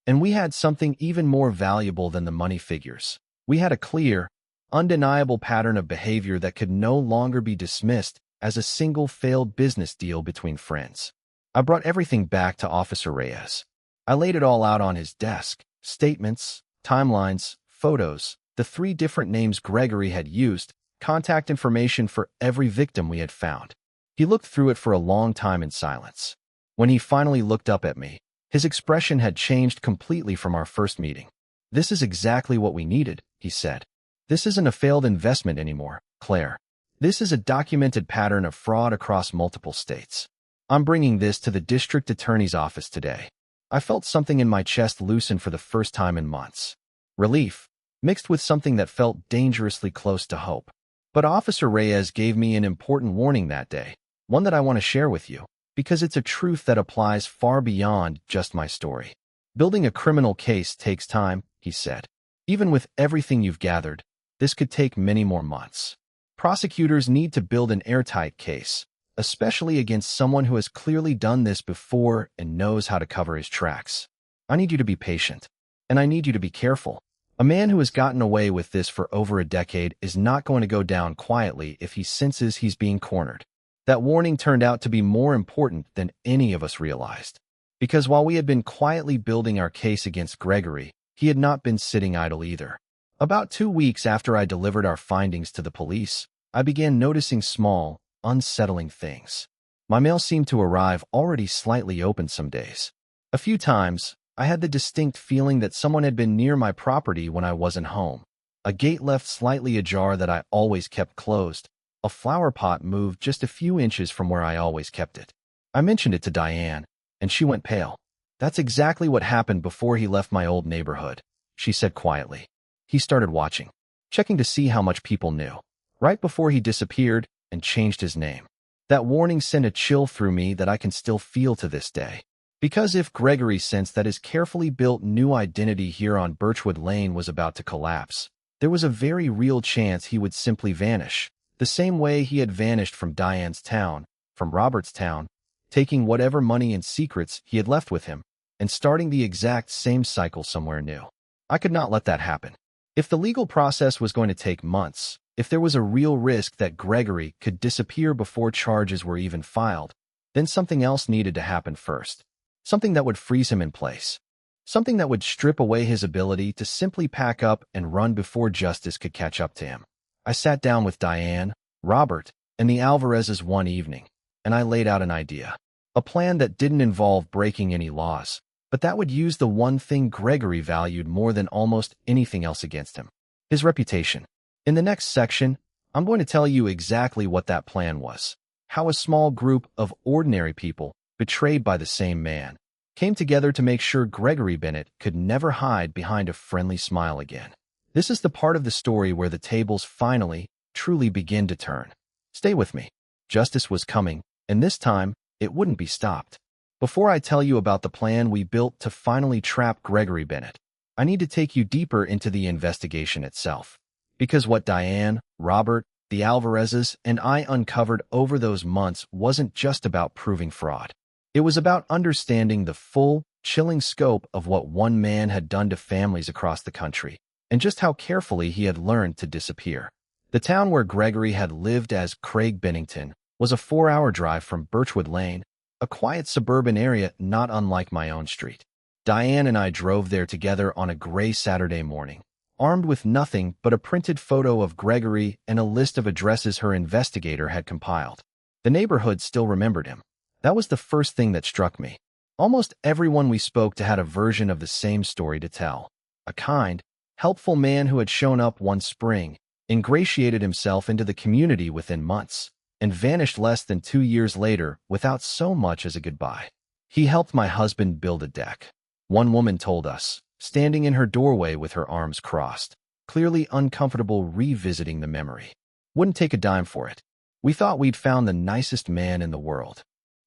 And we had something even more valuable than the money figures. We had a clear, undeniable pattern of behavior that could no longer be dismissed as a single failed business deal between friends. I brought everything back to Officer Reyes. I laid it all out on his desk, statements, timelines, photos, the 3 different names Gregory had used, contact information for every victim we had found. He looked through it for a long time in silence. When he finally looked up at me, his expression had changed completely from our first meeting. This is exactly what we needed, he said. This isn't a failed investment anymore, Claire. This is a documented pattern of fraud across multiple states. I'm bringing this to the district attorney's office today. I felt something in my chest loosen for the first time in months. Relief, mixed with something that felt dangerously close to hope. But Officer Reyes gave me an important warning that day, one that I want to share with you, because it's a truth that applies far beyond just my story. Building a criminal case takes time, he said. Even with everything you've gathered, this could take many more months. Prosecutors need to build an airtight case, especially against someone who has clearly done this before and knows how to cover his tracks. I need you to be patient, and I need you to be careful. A man who has gotten away with this for over a decade is not going to go down quietly if he senses he's being cornered. That warning turned out to be more important than any of us realized. Because while we had been quietly building our case against Gregory, he had not been sitting idle either. About 2 weeks after I delivered our findings to the police, I began noticing small, unsettling things. My mail seemed to arrive already slightly open some days. A few times, I had the distinct feeling that someone had been near my property when I wasn't home. A gate left slightly ajar that I always kept closed. A flower pot moved just a few inches from where I always kept it. I mentioned it to Diane, and she went pale. That's exactly what happened before he left my old neighborhood, she said quietly. He started watching, checking to see how much people knew, right before he disappeared and changed his name. That warning sent a chill through me that I can still feel to this day. Because if Gregory sensed that his carefully built new identity here on Birchwood Lane was about to collapse, there was a very real chance he would simply vanish, the same way he had vanished from Diane's town, from Robert's town, taking whatever money and secrets he had left with him, and starting the exact same cycle somewhere new. I could not let that happen. If the legal process was going to take months, if there was a real risk that Gregory could disappear before charges were even filed, then something else needed to happen first. Something that would freeze him in place. Something that would strip away his ability to simply pack up and run before justice could catch up to him. I sat down with Diane, Robert, and the Alvarezes one evening, and I laid out an idea. A plan that didn't involve breaking any laws, but that would use the one thing Gregory valued more than almost anything else against him: his reputation. In the next section, I'm going to tell you exactly what that plan was. How a small group of ordinary people, betrayed by the same man, came together to make sure Gregory Bennett could never hide behind a friendly smile again. This is the part of the story where the tables finally, truly begin to turn. Stay with me. Justice was coming, and this time, it wouldn't be stopped. Before I tell you about the plan we built to finally trap Gregory Bennett, I need to take you deeper into the investigation itself. Because what Diane, Robert, the Alvarezes, and I uncovered over those months wasn't just about proving fraud. It was about understanding the full, chilling scope of what one man had done to families across the country, and just how carefully he had learned to disappear. The town where Gregory had lived as Craig Bennington was a 4-hour drive from Birchwood Lane, a quiet suburban area not unlike my own street. Diane and I drove there together on a gray Saturday morning, armed with nothing but a printed photo of Gregory and a list of addresses her investigator had compiled. The neighborhood still remembered him. That was the first thing that struck me. Almost everyone we spoke to had a version of the same story to tell. A kind, helpful man who had shown up one spring, ingratiated himself into the community within months, and vanished less than 2 years later without so much as a goodbye. He helped my husband build a deck. One woman told us, standing in her doorway with her arms crossed, clearly uncomfortable revisiting the memory. Wouldn't take a dime for it. We thought we'd found the nicest man in the world.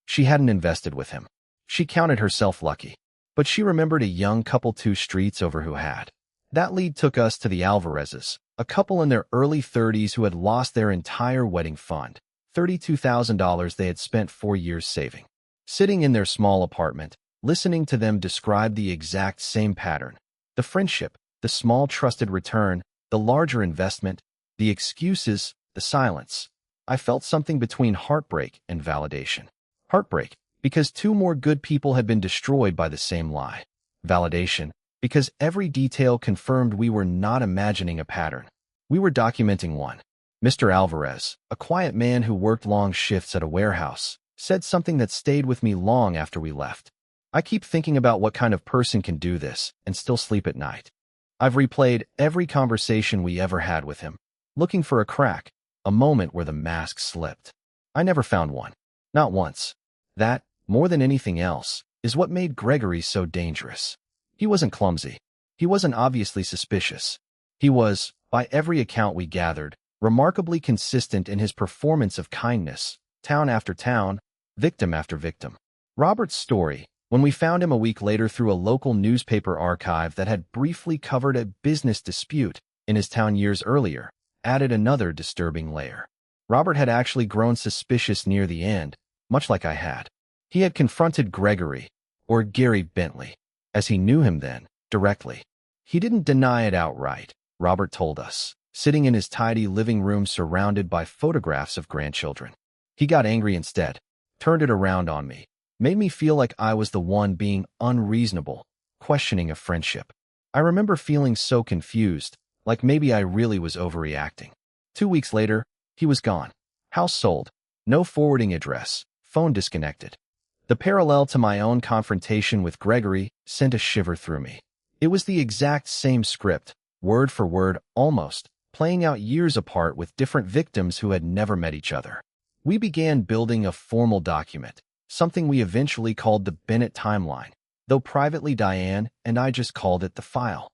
She hadn't invested with him. She counted herself lucky. But she remembered a young couple 2 streets over who had. That lead took us to the Alvarezes, a couple in their early 30s who had lost their entire wedding fund, $32,000 they had spent 4 years saving. Sitting in their small apartment, listening to them describe the exact same pattern: the friendship, the small trusted return, the larger investment, the excuses, the silence. I felt something between heartbreak and validation. Heartbreak, because 2 more good people had been destroyed by the same lie. Validation, because every detail confirmed we were not imagining a pattern. We were documenting one. Mr. Alvarez, a quiet man who worked long shifts at a warehouse, said something that stayed with me long after we left. I keep thinking about what kind of person can do this and still sleep at night. I've replayed every conversation we ever had with him, looking for a crack, a moment where the mask slipped. I never found one. Not once. That, more than anything else, is what made Gregory so dangerous. He wasn't clumsy. He wasn't obviously suspicious. He was, by every account we gathered, remarkably consistent in his performance of kindness, town after town, victim after victim. Robert's story, when we found him a week later through a local newspaper archive that had briefly covered a business dispute in his town years earlier, added another disturbing layer. Robert had actually grown suspicious near the end, much like I had. He had confronted Gregory, or Gary Bentley, as he knew him then, directly. He didn't deny it outright, Robert told us, sitting in his tidy living room surrounded by photographs of grandchildren. He got angry instead, turned it around on me, made me feel like I was the one being unreasonable, questioning a friendship. I remember feeling so confused, like maybe I really was overreacting. 2 weeks later, he was gone. House sold. No forwarding address. Phone disconnected. The parallel to my own confrontation with Gregory sent a shiver through me. It was the exact same script, word for word, almost, playing out years apart with different victims who had never met each other. We began building a formal document, something we eventually called the Bennett timeline, though privately Diane and I just called it the file.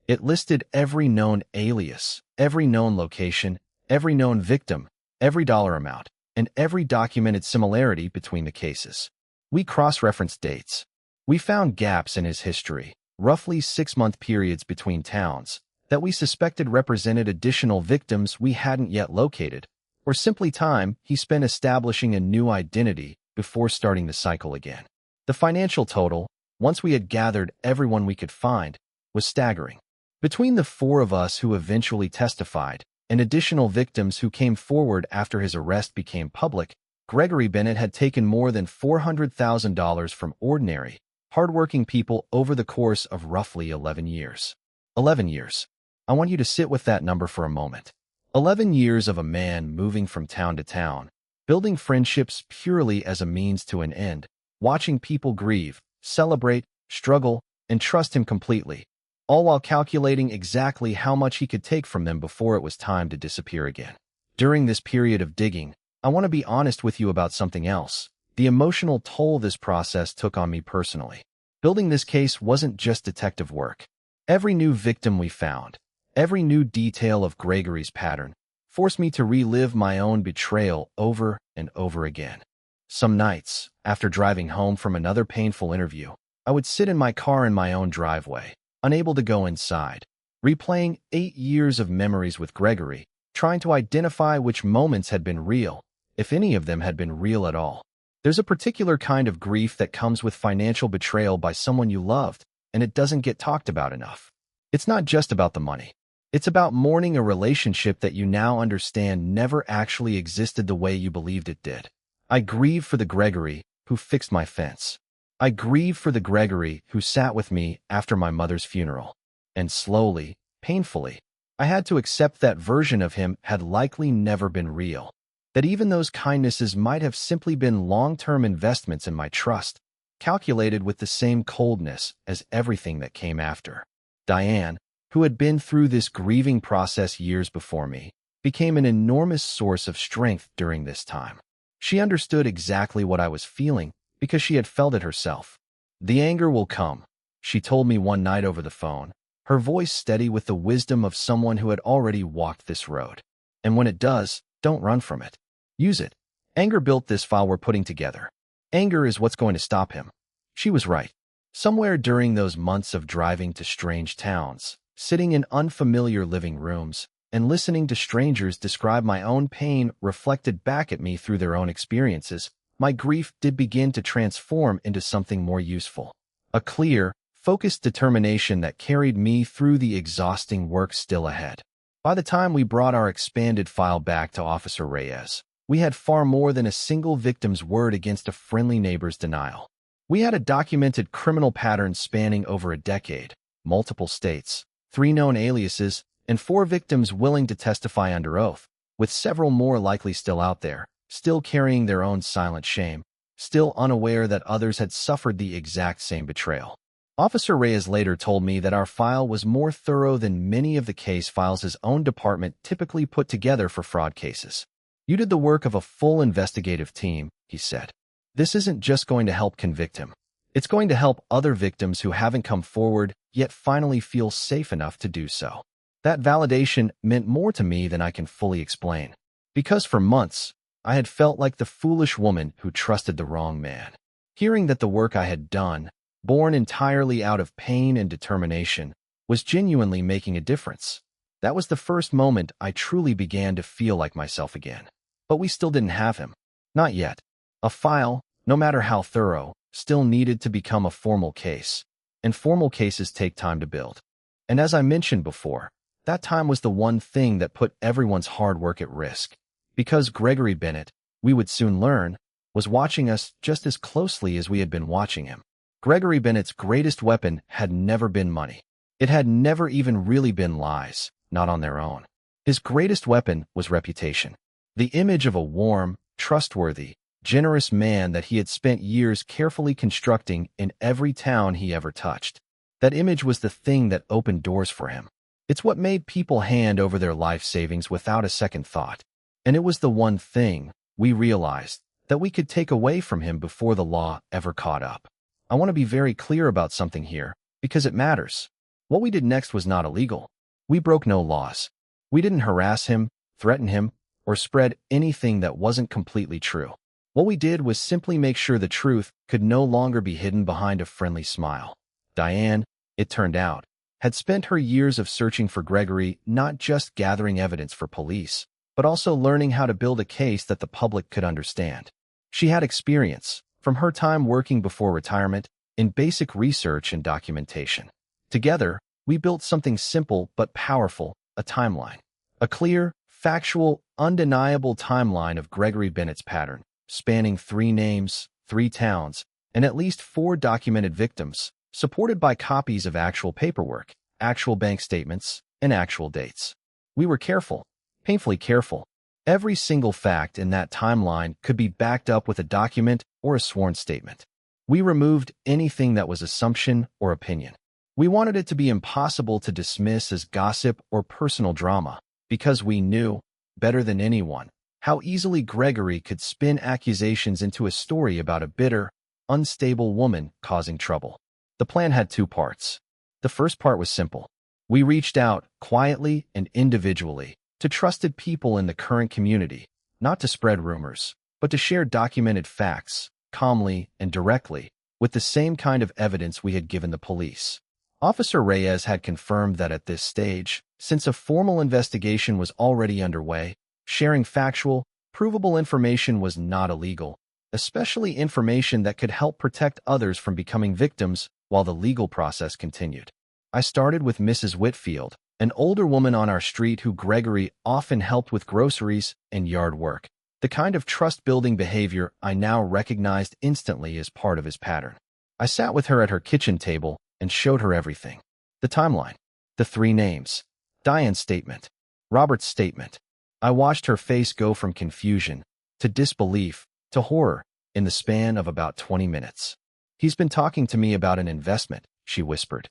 It listed every known alias, every known location, every known victim, every dollar amount, and every documented similarity between the cases. We cross-referenced dates. We found gaps in his history, roughly 6-month periods between towns, that we suspected represented additional victims we hadn't yet located, or simply time he spent establishing a new identity before starting the cycle again. The financial total, once we had gathered everyone we could find, was staggering. Between the four of us who eventually testified and additional victims who came forward after his arrest became public, Gregory Bennett had taken more than $400,000 from ordinary, hardworking people over the course of roughly 11 years. 11 years. I want you to sit with that number for a moment. 11 years of a man moving from town to town, building friendships purely as a means to an end, watching people grieve, celebrate, struggle, and trust him completely, all while calculating exactly how much he could take from them before it was time to disappear again. During this period of digging, I want to be honest with you about something else, the emotional toll this process took on me personally. Building this case wasn't just detective work. Every new victim we found, every new detail of Gregory's pattern, forced me to relive my own betrayal over and over again. Some nights, after driving home from another painful interview, I would sit in my car in my own driveway, unable to go inside, replaying 8 years of memories with Gregory, trying to identify which moments had been real, if any of them had been real at all. There's a particular kind of grief that comes with financial betrayal by someone you loved, and it doesn't get talked about enough. It's not just about the money. It's about mourning a relationship that you now understand never actually existed the way you believed it did. I grieve for the Gregory who fixed my fence. I grieve for the Gregory who sat with me after my mother's funeral. And slowly, painfully, I had to accept that version of him had likely never been real. That even those kindnesses might have simply been long-term investments in my trust, calculated with the same coldness as everything that came after. Diane, who had been through this grieving process years before me, became an enormous source of strength during this time. She understood exactly what I was feeling because she had felt it herself. The anger will come, she told me one night over the phone, her voice steady with the wisdom of someone who had already walked this road. And when it does, don't run from it. Use it. Anger built this file we're putting together. Anger is what's going to stop him. She was right. Somewhere during those months of driving to strange towns, sitting in unfamiliar living rooms, and listening to strangers describe my own pain reflected back at me through their own experiences, my grief did begin to transform into something more useful. A clear, focused determination that carried me through the exhausting work still ahead. By the time we brought our expanded file back to Officer Reyes, we had far more than a single victim's word against a friendly neighbor's denial. We had a documented criminal pattern spanning over a decade, multiple states, 3 known aliases, and 4 victims willing to testify under oath, with several more likely still out there, still carrying their own silent shame, still unaware that others had suffered the exact same betrayal. Officer Reyes later told me that our file was more thorough than many of the case files his own department typically put together for fraud cases. You did the work of a full investigative team, he said. This isn't just going to help convict him. It's going to help other victims who haven't come forward yet finally feel safe enough to do so. That validation meant more to me than I can fully explain. Because for months, I had felt like the foolish woman who trusted the wrong man. Hearing that the work I had done, born entirely out of pain and determination, was genuinely making a difference. That was the first moment I truly began to feel like myself again. But we still didn't have him. Not yet. A file, no matter how thorough, still needed to become a formal case. And formal cases take time to build. And as I mentioned before, that time was the one thing that put everyone's hard work at risk. Because Gregory Bennett, we would soon learn, was watching us just as closely as we had been watching him. Gregory Bennett's greatest weapon had never been money. It had never even really been lies, not on their own. His greatest weapon was reputation. The image of a warm, trustworthy, generous man that he had spent years carefully constructing in every town he ever touched. That image was the thing that opened doors for him. It's what made people hand over their life savings without a second thought. And it was the one thing, we realized, that we could take away from him before the law ever caught up. I want to be very clear about something here, because it matters. What we did next was not illegal. We broke no laws. We didn't harass him, threaten him, or spread anything that wasn't completely true. What we did was simply make sure the truth could no longer be hidden behind a friendly smile. Diane, it turned out, had spent her years of searching for Gregory not just gathering evidence for police, but also learning how to build a case that the public could understand. She had experience, from her time working before retirement, in basic research and documentation. Together, we built something simple but powerful, a timeline. A clear, factual, undeniable timeline of Gregory Bennett's pattern, spanning 3 names, 3 towns, and at least 4 documented victims, supported by copies of actual paperwork, actual bank statements, and actual dates. We were careful, painfully careful. Every single fact in that timeline could be backed up with a document or a sworn statement. We removed anything that was assumption or opinion. We wanted it to be impossible to dismiss as gossip or personal drama, because we knew, better than anyone, how easily Gregory could spin accusations into a story about a bitter, unstable woman causing trouble. The plan had 2 parts. The first part was simple. We reached out, quietly and individually, to trusted people in the current community, not to spread rumors, but to share documented facts, calmly and directly, with the same kind of evidence we had given the police. Officer Reyes had confirmed that at this stage, since a formal investigation was already underway, sharing factual, provable information was not illegal, especially information that could help protect others from becoming victims while the legal process continued. I started with Mrs. Whitfield, an older woman on our street who Gregory often helped with groceries and yard work, the kind of trust-building behavior I now recognized instantly as part of his pattern. I sat with her at her kitchen table and showed her everything. The timeline, the 3 names, Diane's statement, Robert's statement. I watched her face go from confusion to disbelief to horror in the span of about 20 minutes. "He's been talking to me about an investment," she whispered.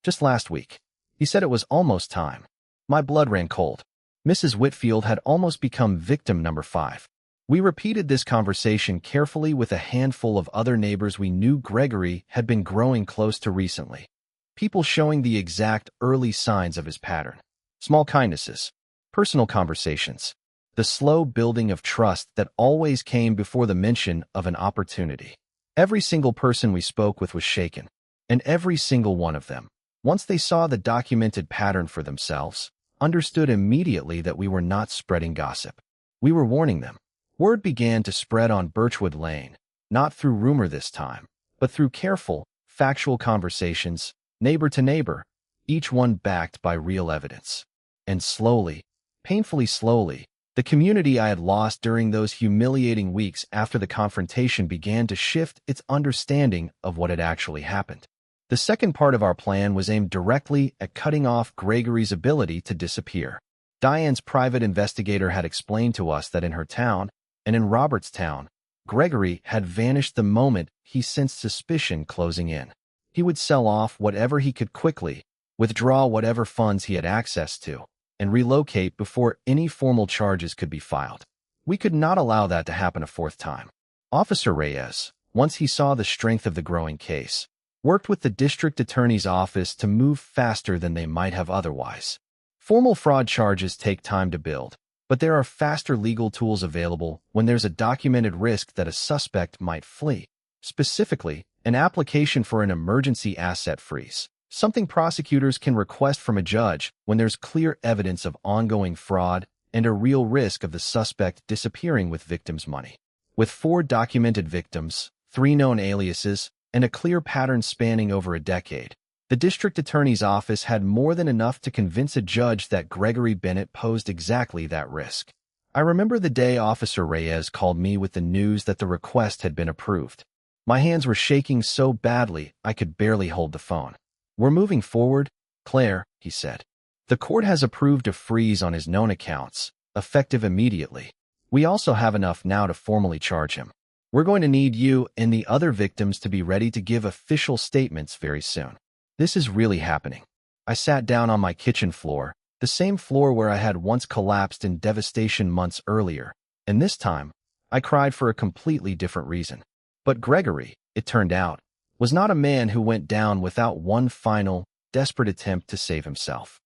"Just last week. He said it was almost time." My blood ran cold. Mrs. Whitfield had almost become victim number 5. We repeated this conversation carefully with a handful of other neighbors we knew Gregory had been growing close to recently. People showing the exact early signs of his pattern. Small kindnesses, personal conversations, the slow building of trust that always came before the mention of an opportunity. Every single person we spoke with was shaken, and every single one of them, once they saw the documented pattern for themselves, understood immediately that we were not spreading gossip. We were warning them. Word began to spread on Birchwood Lane, not through rumor this time, but through careful, factual conversations, neighbor to neighbor, each one backed by real evidence. And slowly, painfully slowly, the community I had lost during those humiliating weeks after the confrontation began to shift its understanding of what had actually happened. The second part of our plan was aimed directly at cutting off Gregory's ability to disappear. Diane's private investigator had explained to us that in her town, and in Robert's town, Gregory had vanished the moment he sensed suspicion closing in. He would sell off whatever he could quickly, withdraw whatever funds he had access to, and relocate before any formal charges could be filed. We could not allow that to happen a 4th time. Officer Reyes, once he saw the strength of the growing case, worked with the district attorney's office to move faster than they might have otherwise. Formal fraud charges take time to build, but there are faster legal tools available when there's a documented risk that a suspect might flee. Specifically, an application for an emergency asset freeze, something prosecutors can request from a judge when there's clear evidence of ongoing fraud and a real risk of the suspect disappearing with victims' money. With 4 documented victims, 3 known aliases, and a clear pattern spanning over a decade, the district attorney's office had more than enough to convince a judge that Gregory Bennett posed exactly that risk. I remember the day Officer Reyes called me with the news that the request had been approved. My hands were shaking so badly I could barely hold the phone. "We're moving forward, Claire," he said. "The court has approved a freeze on his known accounts, effective immediately. We also have enough now to formally charge him. We're going to need you and the other victims to be ready to give official statements very soon." This is really happening. I sat down on my kitchen floor, the same floor where I had once collapsed in devastation months earlier, and this time, I cried for a completely different reason. But Gregory, it turned out, was not a man who went down without one final, desperate attempt to save himself.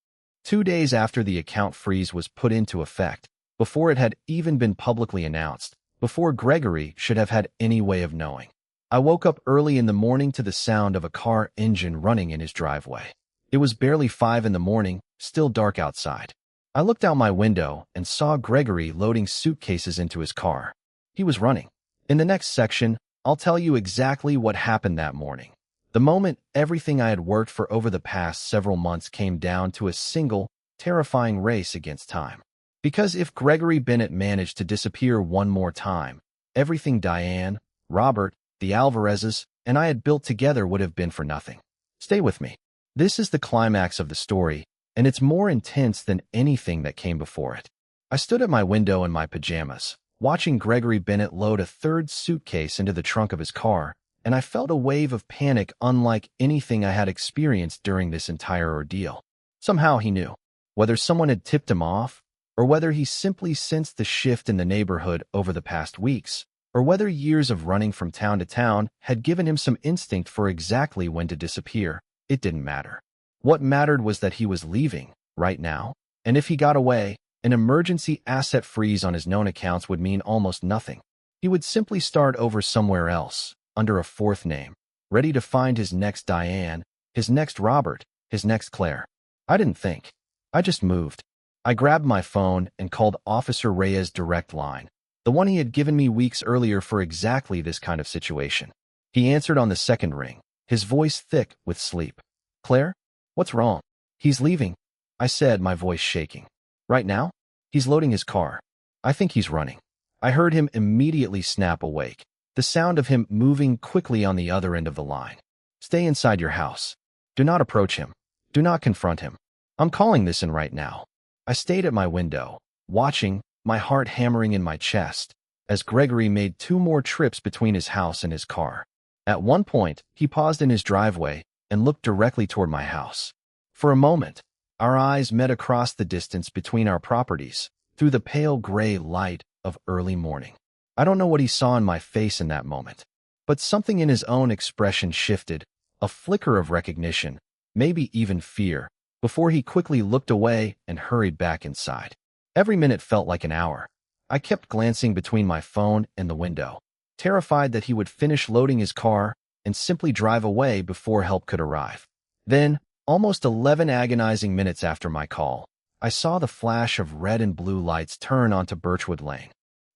2 days after the account freeze was put into effect, before it had even been publicly announced, before Gregory should have had any way of knowing, I woke up early in the morning to the sound of a car engine running in his driveway. It was barely 5 in the morning, still dark outside. I looked out my window and saw Gregory loading suitcases into his car. He was running, In the next section, I'll tell you exactly what happened that morning. The moment everything I had worked for over the past several months came down to a single, terrifying race against time. Because if Gregory Bennett managed to disappear one more time, everything Diane, Robert, the Alvarezes, and I had built together would have been for nothing. Stay with me. This is the climax of the story, and it's more intense than anything that came before it. I stood at my window in my pajamas, watching Gregory Bennett load a third suitcase into the trunk of his car, and I felt a wave of panic unlike anything I had experienced during this entire ordeal. Somehow he knew, whether someone had tipped him off, or whether he simply sensed the shift in the neighborhood over the past weeks, or whether years of running from town to town had given him some instinct for exactly when to disappear. It didn't matter. What mattered was that he was leaving, right now, and if he got away, an emergency asset freeze on his known accounts would mean almost nothing. He would simply start over somewhere else, under a fourth name, ready to find his next Diane, his next Robert, his next Claire. I didn't think. I just moved. I grabbed my phone and called Officer Reyes' direct line, the one he had given me weeks earlier for exactly this kind of situation. He answered on the second ring, his voice thick with sleep. "Claire? What's wrong?" "He's leaving," I said, my voice shaking. "Right now? He's loading his car. I think he's running." I heard him immediately snap awake, the sound of him moving quickly on the other end of the line. "Stay inside your house. Do not approach him. Do not confront him. I'm calling this in right now." I stayed at my window, watching, my heart hammering in my chest, as Gregory made 2 more trips between his house and his car. At one point, he paused in his driveway and looked directly toward my house. For a moment, our eyes met across the distance between our properties, through the pale gray light of early morning. I don't know what he saw in my face in that moment, but something in his own expression shifted, a flicker of recognition, maybe even fear, before he quickly looked away and hurried back inside. Every minute felt like an hour. I kept glancing between my phone and the window, terrified that he would finish loading his car and simply drive away before help could arrive. Then, almost 11 agonizing minutes after my call, I saw the flash of red and blue lights turn onto Birchwood Lane.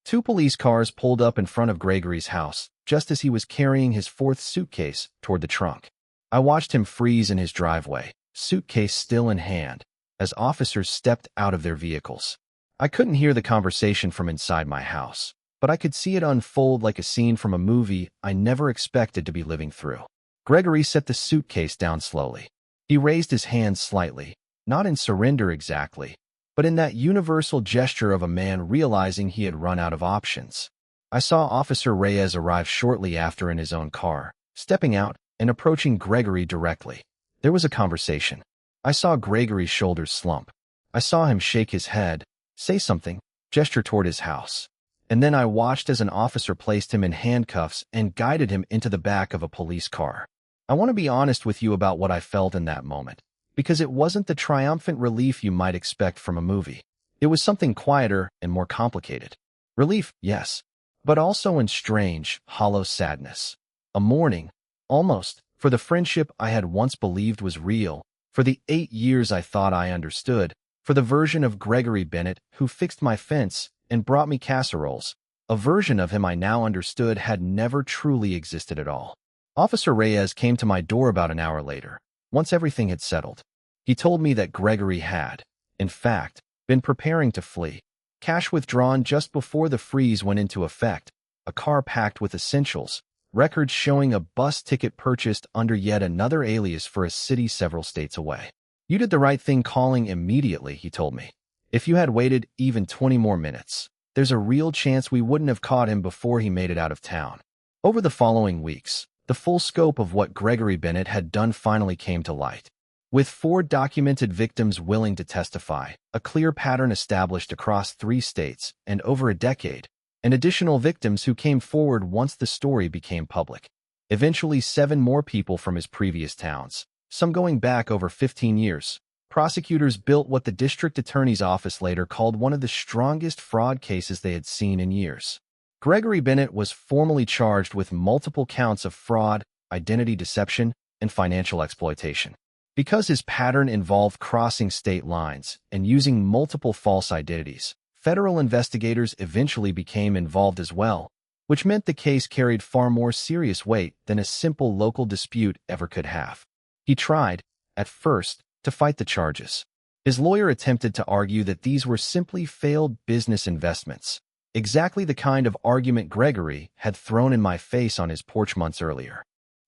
2 police cars pulled up in front of Gregory's house, just as he was carrying his 4th suitcase toward the trunk. I watched him freeze in his driveway, suitcase still in hand, as officers stepped out of their vehicles. I couldn't hear the conversation from inside my house, but I could see it unfold like a scene from a movie I never expected to be living through. Gregory set the suitcase down slowly. He raised his hands slightly, not in surrender exactly, but in that universal gesture of a man realizing he had run out of options. I saw Officer Reyes arrive shortly after in his own car, stepping out and approaching Gregory directly. There was a conversation. I saw Gregory's shoulders slump. I saw him shake his head, say something, gesture toward his house. And then I watched as an officer placed him in handcuffs and guided him into the back of a police car. I want to be honest with you about what I felt in that moment, because it wasn't the triumphant relief you might expect from a movie. It was something quieter and more complicated. Relief, yes, but also in strange, hollow sadness. A mourning, almost, for the friendship I had once believed was real, for the 8 years I thought I understood, for the version of Gregory Bennett who fixed my fence and brought me casseroles, a version of him I now understood had never truly existed at all. Officer Reyes came to my door about an hour later, once everything had settled. He told me that Gregory had, in fact, been preparing to flee. Cash withdrawn just before the freeze went into effect, a car packed with essentials, records showing a bus ticket purchased under yet another alias for a city several states away. "You did the right thing calling immediately," he told me. "If you had waited even 20 more minutes, there's a real chance we wouldn't have caught him before he made it out of town." Over the following weeks, the full scope of what Gregory Bennett had done finally came to light. With 4 documented victims willing to testify, a clear pattern established across 3 states and over a decade, and additional victims who came forward once the story became public. Eventually 7 more people from his previous towns, some going back over 15 years. Prosecutors built what the district attorney's office later called one of the strongest fraud cases they had seen in years. Gregory Bennett was formally charged with multiple counts of fraud, identity deception, and financial exploitation. Because his pattern involved crossing state lines and using multiple false identities, federal investigators eventually became involved as well, which meant the case carried far more serious weight than a simple local dispute ever could have. He tried, at first, to fight the charges. His lawyer attempted to argue that these were simply failed business investments, exactly the kind of argument Gregory had thrown in my face on his porch months earlier.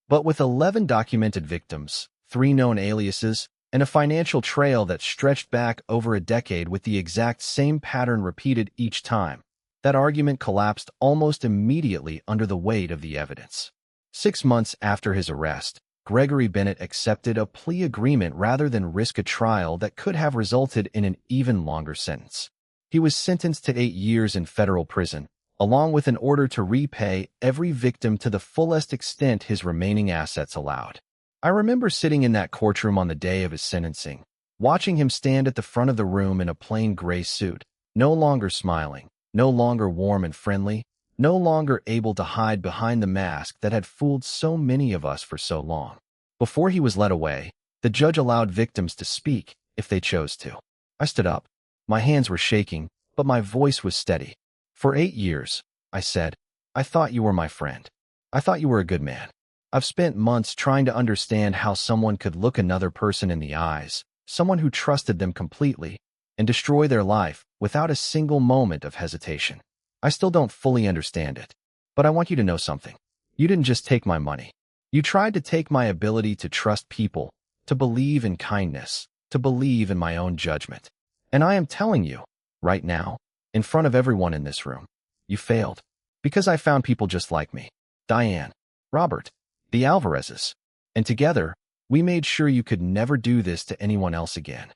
But with 11 documented victims, 3 known aliases, and a financial trail that stretched back over a decade with the exact same pattern repeated each time, that argument collapsed almost immediately under the weight of the evidence. 6 months after his arrest, Gregory Bennett accepted a plea agreement rather than risk a trial that could have resulted in an even longer sentence. He was sentenced to 8 years in federal prison, along with an order to repay every victim to the fullest extent his remaining assets allowed. I remember sitting in that courtroom on the day of his sentencing, watching him stand at the front of the room in a plain gray suit, no longer smiling, no longer warm and friendly, no longer able to hide behind the mask that had fooled so many of us for so long. Before he was led away, the judge allowed victims to speak if they chose to. I stood up. My hands were shaking, but my voice was steady. For 8 years, I said, I thought you were my friend. I thought you were a good man. I've spent months trying to understand how someone could look another person in the eyes, someone who trusted them completely, and destroy their life without a single moment of hesitation. I still don't fully understand it, but I want you to know something. You didn't just take my money. You tried to take my ability to trust people, to believe in kindness, to believe in my own judgment. And I am telling you, right now, in front of everyone in this room, you failed. Because I found people just like me. Diane, Robert, the Alvarezes. And together, we made sure you could never do this to anyone else again.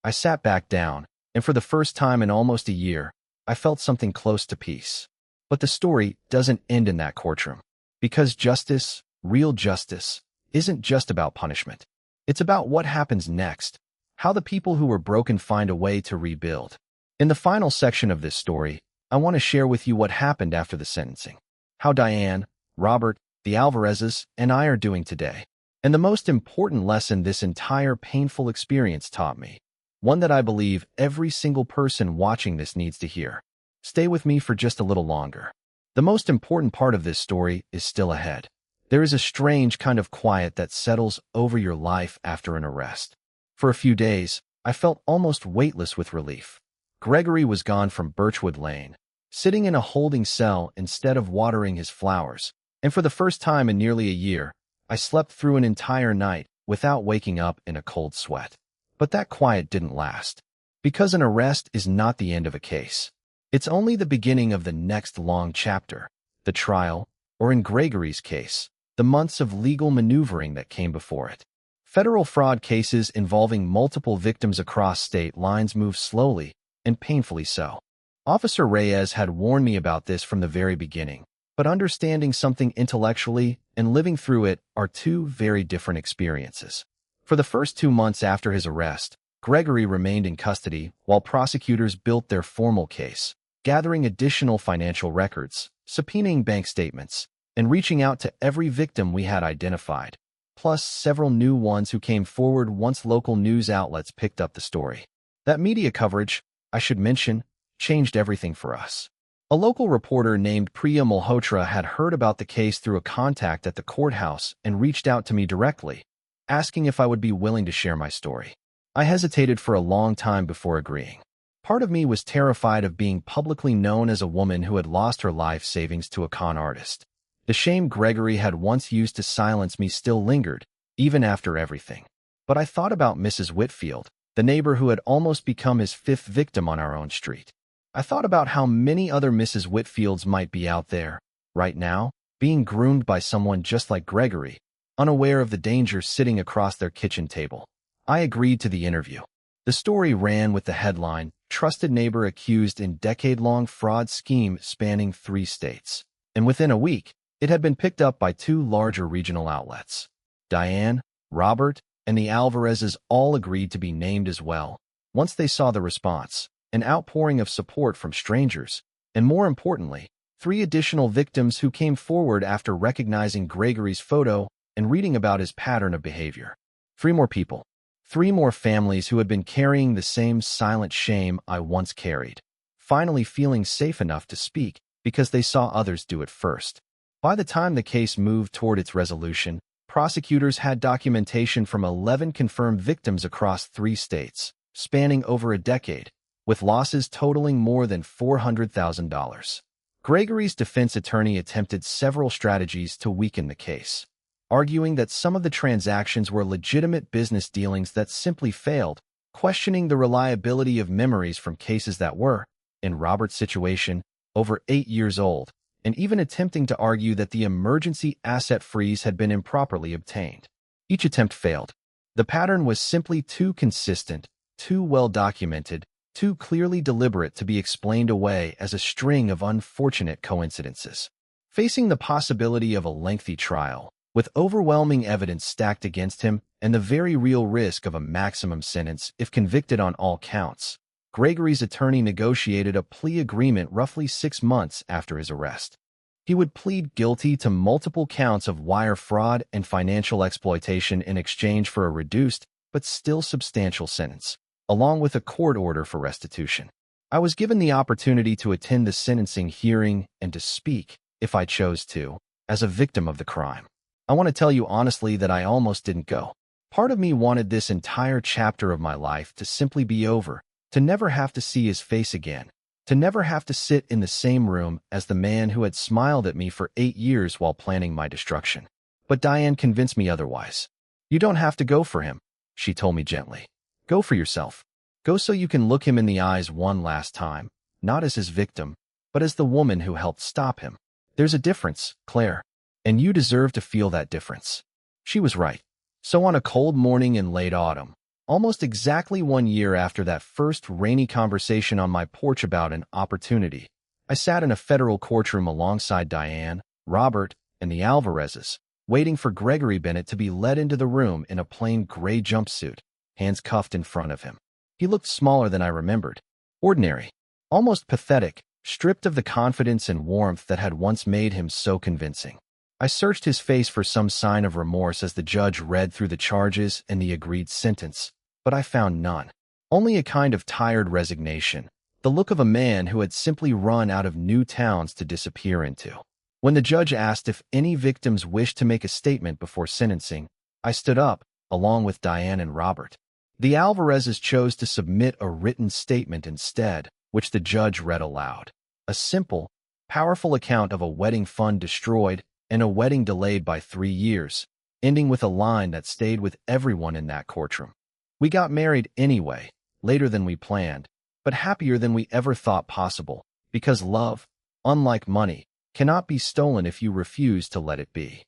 I sat back down, and for the first time in almost a year, I felt something close to peace. But the story doesn't end in that courtroom. Because justice, real justice, isn't just about punishment. It's about what happens next, how the people who were broken find a way to rebuild. In the final section of this story, I want to share with you what happened after the sentencing, how Diane, Robert, the Alvarezes, and I are doing today, and the most important lesson this entire painful experience taught me. One that I believe every single person watching this needs to hear. Stay with me for just a little longer. The most important part of this story is still ahead. There is a strange kind of quiet that settles over your life after an arrest. For a few days, I felt almost weightless with relief. Gregory was gone from Birchwood Lane, sitting in a holding cell instead of watering his flowers, and for the first time in nearly a year, I slept through an entire night without waking up in a cold sweat. But that quiet didn't last. Because an arrest is not the end of a case. It's only the beginning of the next long chapter, the trial, or in Gregory's case, the months of legal maneuvering that came before it. Federal fraud cases involving multiple victims across state lines move slowly, and painfully so. Officer Reyes had warned me about this from the very beginning, but understanding something intellectually and living through it are two very different experiences. For the first 2 months after his arrest, Gregory remained in custody while prosecutors built their formal case, gathering additional financial records, subpoenaing bank statements, and reaching out to every victim we had identified, plus several new ones who came forward once local news outlets picked up the story. That media coverage, I should mention, changed everything for us. A local reporter named Priya Malhotra had heard about the case through a contact at the courthouse and reached out to me directly, asking if I would be willing to share my story. I hesitated for a long time before agreeing. Part of me was terrified of being publicly known as a woman who had lost her life savings to a con artist. The shame Gregory had once used to silence me still lingered, even after everything. But I thought about Mrs. Whitfield, the neighbor who had almost become his 5th victim on our own street. I thought about how many other Mrs. Whitfields might be out there, right now, being groomed by someone just like Gregory, unaware of the danger sitting across their kitchen table. I agreed to the interview. The story ran with the headline, "Trusted Neighbor Accused in Decade-Long Fraud Scheme Spanning 3 States." And within a week, it had been picked up by 2 larger regional outlets. Diane, Robert, and the Alvarezes all agreed to be named as well. Once they saw the response, an outpouring of support from strangers, and more importantly, 3 additional victims who came forward after recognizing Gregory's photo and reading about his pattern of behavior. 3 more people. 3 more families who had been carrying the same silent shame I once carried, finally feeling safe enough to speak because they saw others do it first. By the time the case moved toward its resolution, prosecutors had documentation from 11 confirmed victims across 3 states, spanning over a decade, with losses totaling more than $400,000. Gregory's defense attorney attempted several strategies to weaken the case, arguing that some of the transactions were legitimate business dealings that simply failed, questioning the reliability of memories from cases that were, in Robert's situation, over 8 years old, and even attempting to argue that the emergency asset freeze had been improperly obtained. Each attempt failed. The pattern was simply too consistent, too well documented, too clearly deliberate to be explained away as a string of unfortunate coincidences. Facing the possibility of a lengthy trial, with overwhelming evidence stacked against him and the very real risk of a maximum sentence if convicted on all counts, Gregory's attorney negotiated a plea agreement roughly 6 months after his arrest. He would plead guilty to multiple counts of wire fraud and financial exploitation in exchange for a reduced but still substantial sentence, along with a court order for restitution. I was given the opportunity to attend the sentencing hearing and to speak, if I chose to, as a victim of the crime. I want to tell you honestly that I almost didn't go. Part of me wanted this entire chapter of my life to simply be over, to never have to see his face again, to never have to sit in the same room as the man who had smiled at me for 8 years while planning my destruction. But Diane convinced me otherwise. "You don't have to go for him," she told me gently. "Go for yourself. Go so you can look him in the eyes one last time, not as his victim, but as the woman who helped stop him. There's a difference, Claire, and you deserve to feel that difference." She was right. So on a cold morning in late autumn, almost exactly 1 year after that first rainy conversation on my porch about an opportunity, I sat in a federal courtroom alongside Diane, Robert, and the Alvarezes, waiting for Gregory Bennett to be led into the room in a plain gray jumpsuit, hands cuffed in front of him. He looked smaller than I remembered. Ordinary, almost pathetic, stripped of the confidence and warmth that had once made him so convincing. I searched his face for some sign of remorse as the judge read through the charges and the agreed sentence, but I found none. Only a kind of tired resignation, the look of a man who had simply run out of new towns to disappear into. When the judge asked if any victims wished to make a statement before sentencing, I stood up, along with Diane and Robert. The Alvarezes chose to submit a written statement instead, which the judge read aloud. A simple, powerful account of a wedding fund destroyed and a wedding delayed by 3 years, ending with a line that stayed with everyone in that courtroom. "We got married anyway, later than we planned, but happier than we ever thought possible, because love, unlike money, cannot be stolen if you refuse to let it be."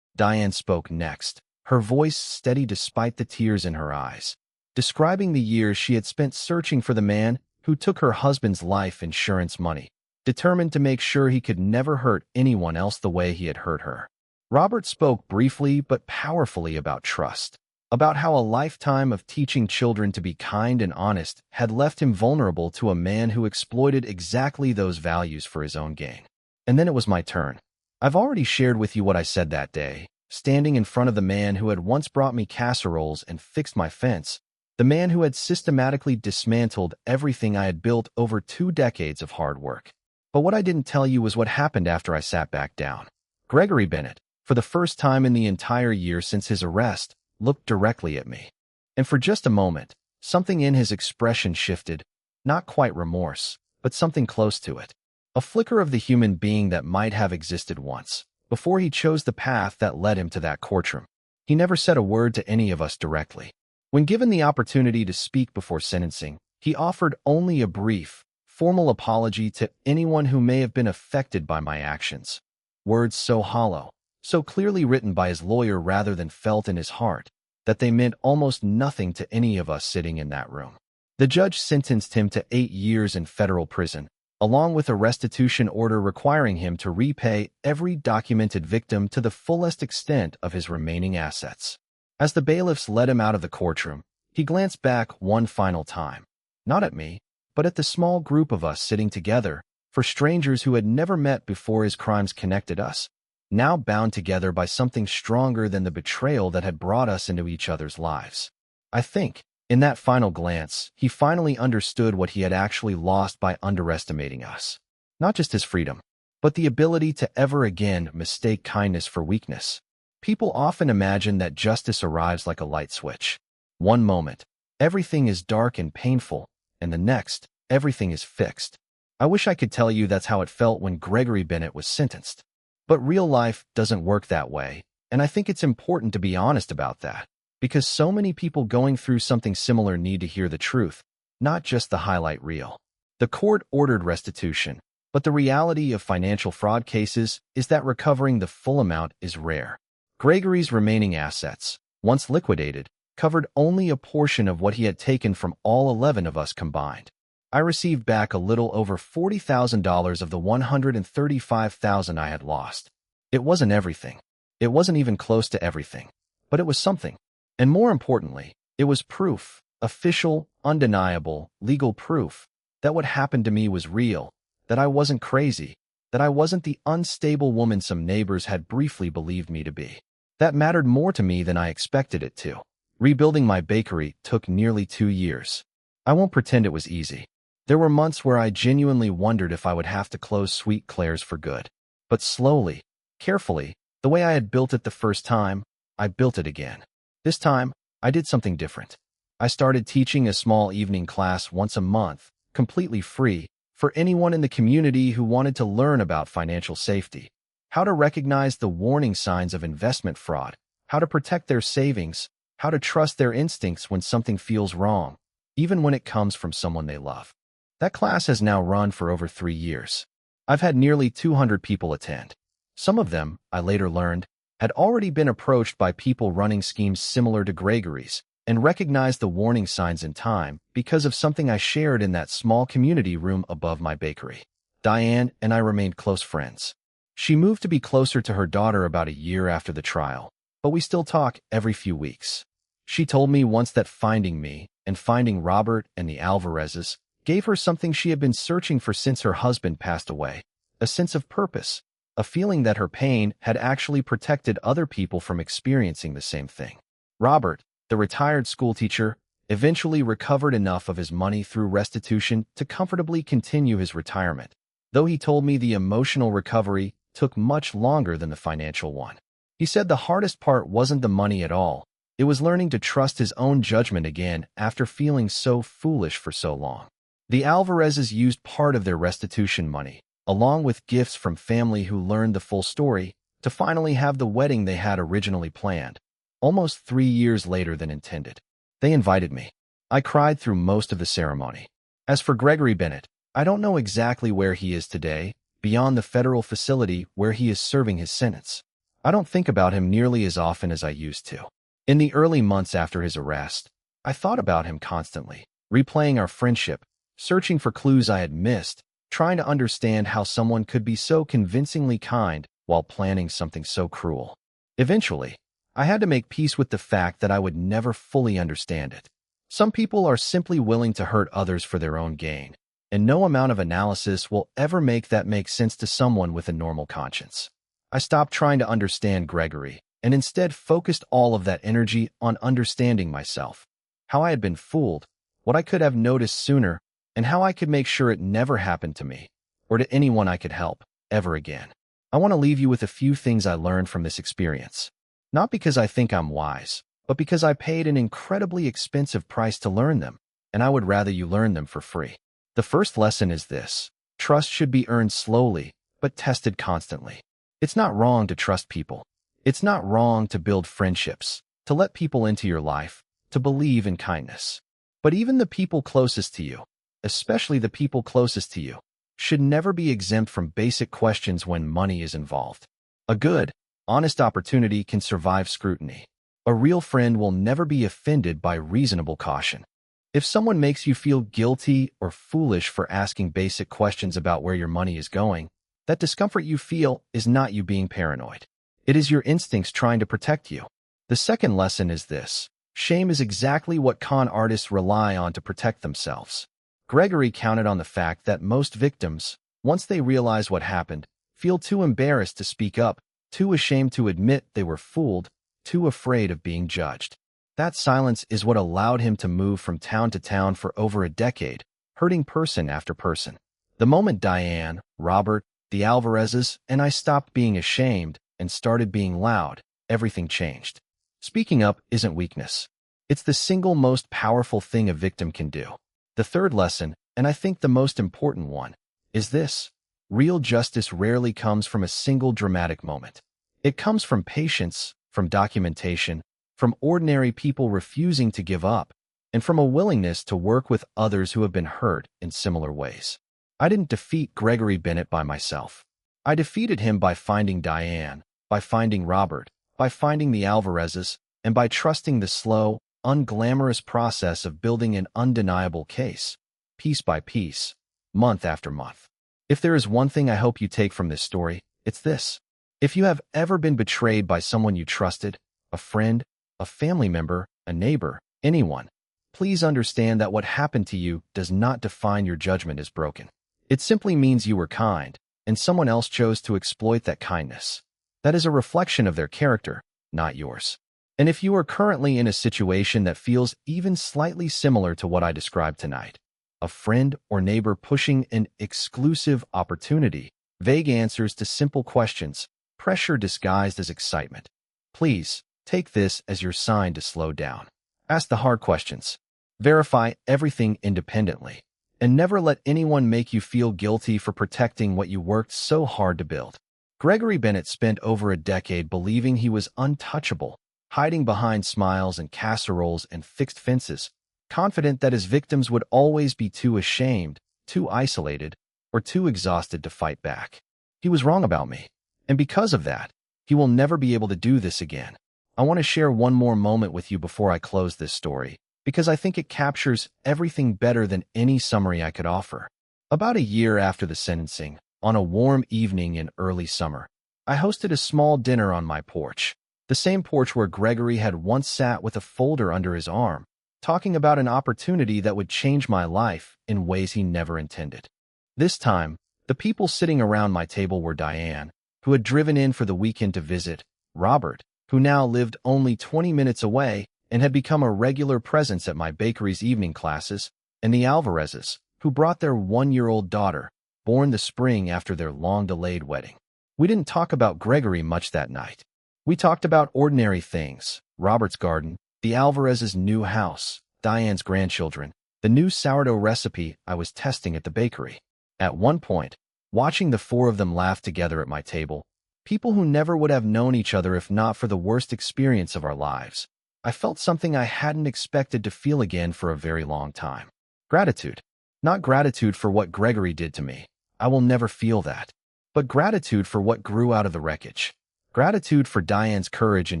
Diane spoke next, her voice steady despite the tears in her eyes, describing the years she had spent searching for the man who took her husband's life insurance money, determined to make sure he could never hurt anyone else the way he had hurt her. Robert spoke briefly but powerfully about trust, about how a lifetime of teaching children to be kind and honest had left him vulnerable to a man who exploited exactly those values for his own gain. And then it was my turn. I've already shared with you what I said that day, standing in front of the man who had once brought me casseroles and fixed my fence, the man who had systematically dismantled everything I had built over 2 decades of hard work. But what I didn't tell you was what happened after I sat back down. Gregory Bennett, for the first time in the entire year since his arrest, looked directly at me. And for just a moment, something in his expression shifted, not quite remorse, but something close to it. A flicker of the human being that might have existed once, before he chose the path that led him to that courtroom. He never said a word to any of us directly. When given the opportunity to speak before sentencing, he offered only a brief, formal apology to anyone who may have been affected by my actions. Words so hollow, so clearly written by his lawyer rather than felt in his heart, that they meant almost nothing to any of us sitting in that room. The judge sentenced him to 8 years in federal prison, along with a restitution order requiring him to repay every documented victim to the fullest extent of his remaining assets. As the bailiffs led him out of the courtroom, he glanced back one final time, not at me, but at the small group of us sitting together, for strangers who had never met before his crimes connected us, now bound together by something stronger than the betrayal that had brought us into each other's lives. I think, in that final glance, he finally understood what he had actually lost by underestimating us. Not just his freedom, but the ability to ever again mistake kindness for weakness. People often imagine that justice arrives like a light switch. One moment, everything is dark and painful, and the next, everything is fixed. I wish I could tell you that's how it felt when Gregory Bennett was sentenced. But real life doesn't work that way, and I think it's important to be honest about that, because so many people going through something similar need to hear the truth, not just the highlight reel. The court ordered restitution, but the reality of financial fraud cases is that recovering the full amount is rare. Gregory's remaining assets, once liquidated, covered only a portion of what he had taken from all 11 of us combined. I received back a little over $40,000 of the $135,000 I had lost. It wasn't everything. It wasn't even close to everything. But it was something. And more importantly, it was proof, official, undeniable, legal proof, that what happened to me was real, that I wasn't crazy, that I wasn't the unstable woman some neighbors had briefly believed me to be. That mattered more to me than I expected it to. Rebuilding my bakery took nearly 2 years. I won't pretend it was easy. There were months where I genuinely wondered if I would have to close Sweet Claire's for good. But slowly, carefully, the way I had built it the first time, I built it again. This time, I did something different. I started teaching a small evening class once a month, completely free, for anyone in the community who wanted to learn about financial safety. How to recognize the warning signs of investment fraud, how to protect their savings, how to trust their instincts when something feels wrong, even when it comes from someone they love. That class has now run for over 3 years. I've had nearly 200 people attend. Some of them, I later learned, had already been approached by people running schemes similar to Gregory's and recognized the warning signs in time because of something I shared in that small community room above my bakery. Diane and I remained close friends. She moved to be closer to her daughter about a year after the trial, but we still talk every few weeks. She told me once that finding me and finding Robert and the Alvarezes gave her something she had been searching for since her husband passed away, a sense of purpose, a feeling that her pain had actually protected other people from experiencing the same thing. Robert, the retired schoolteacher, eventually recovered enough of his money through restitution to comfortably continue his retirement, though he told me the emotional recovery took much longer than the financial one. He said the hardest part wasn't the money at all. It was learning to trust his own judgment again after feeling so foolish for so long. The Alvarezes used part of their restitution money, along with gifts from family who learned the full story, to finally have the wedding they had originally planned, almost 3 years later than intended. They invited me. I cried through most of the ceremony. As for Gregory Bennett, I don't know exactly where he is today, beyond the federal facility where he is serving his sentence. I don't think about him nearly as often as I used to. In the early months after his arrest, I thought about him constantly, replaying our friendship, searching for clues I had missed, trying to understand how someone could be so convincingly kind while planning something so cruel. Eventually, I had to make peace with the fact that I would never fully understand it. Some people are simply willing to hurt others for their own gain, and no amount of analysis will ever make that make sense to someone with a normal conscience. I stopped trying to understand Gregory, and instead focused all of that energy on understanding myself, how I had been fooled, what I could have noticed sooner, and how I could make sure it never happened to me, or to anyone I could help, ever again. I want to leave you with a few things I learned from this experience. Not because I think I'm wise, but because I paid an incredibly expensive price to learn them, and I would rather you learn them for free. The first lesson is this: trust should be earned slowly, but tested constantly. It's not wrong to trust people. It's not wrong to build friendships, to let people into your life, to believe in kindness. But even the people closest to you, especially the people closest to you, should never be exempt from basic questions when money is involved. A good, honest opportunity can survive scrutiny. A real friend will never be offended by reasonable caution. If someone makes you feel guilty or foolish for asking basic questions about where your money is going, that discomfort you feel is not you being paranoid. It is your instincts trying to protect you. The second lesson is this: shame is exactly what con artists rely on to protect themselves. Gregory counted on the fact that most victims, once they realize what happened, feel too embarrassed to speak up, too ashamed to admit they were fooled, too afraid of being judged. That silence is what allowed him to move from town to town for over a decade, hurting person after person. The moment Diane, Robert, the Alvarezes, and I stopped being ashamed and started being loud, everything changed. Speaking up isn't weakness. It's the single most powerful thing a victim can do. The third lesson, and I think the most important one, is this. Real justice rarely comes from a single dramatic moment. It comes from patience, from documentation, from ordinary people refusing to give up, and from a willingness to work with others who have been hurt in similar ways. I didn't defeat Gregory Bennett by myself. I defeated him by finding Diane, by finding Robert, by finding the Alvarezes, and by trusting the slow, unglamorous process of building an undeniable case, piece by piece, month after month. If there is one thing I hope you take from this story, it's this. If you have ever been betrayed by someone you trusted, a friend, a family member, a neighbor, anyone, please understand that what happened to you does not define your judgment as broken. It simply means you were kind, and someone else chose to exploit that kindness. That is a reflection of their character, not yours. And if you are currently in a situation that feels even slightly similar to what I described tonight, a friend or neighbor pushing an exclusive opportunity, vague answers to simple questions, pressure disguised as excitement, please take this as your sign to slow down. Ask the hard questions. Verify everything independently. And never let anyone make you feel guilty for protecting what you worked so hard to build. Gregory Bennett spent over a decade believing he was untouchable, hiding behind smiles and casseroles and fixed fences, confident that his victims would always be too ashamed, too isolated, or too exhausted to fight back. He was wrong about me. And because of that, he will never be able to do this again. I want to share one more moment with you before I close this story, because I think it captures everything better than any summary I could offer. About a year after the sentencing, on a warm evening in early summer, I hosted a small dinner on my porch, the same porch where Gregory had once sat with a folder under his arm, talking about an opportunity that would change my life in ways he never intended. This time, the people sitting around my table were Diane, who had driven in for the weekend to visit, Robert, who now lived only 20 minutes away and had become a regular presence at my bakery's evening classes, and the Alvarezes, who brought their 1-year-old daughter, born the spring after their long-delayed wedding. We didn't talk about Gregory much that night. We talked about ordinary things, Robert's garden, the Alvarez's new house, Diane's grandchildren, the new sourdough recipe I was testing at the bakery. At one point, watching the four of them laugh together at my table, people who never would have known each other if not for the worst experience of our lives, I felt something I hadn't expected to feel again for a very long time. Gratitude. Not gratitude for what Gregory did to me. I will never feel that. But gratitude for what grew out of the wreckage. Gratitude for Diane's courage in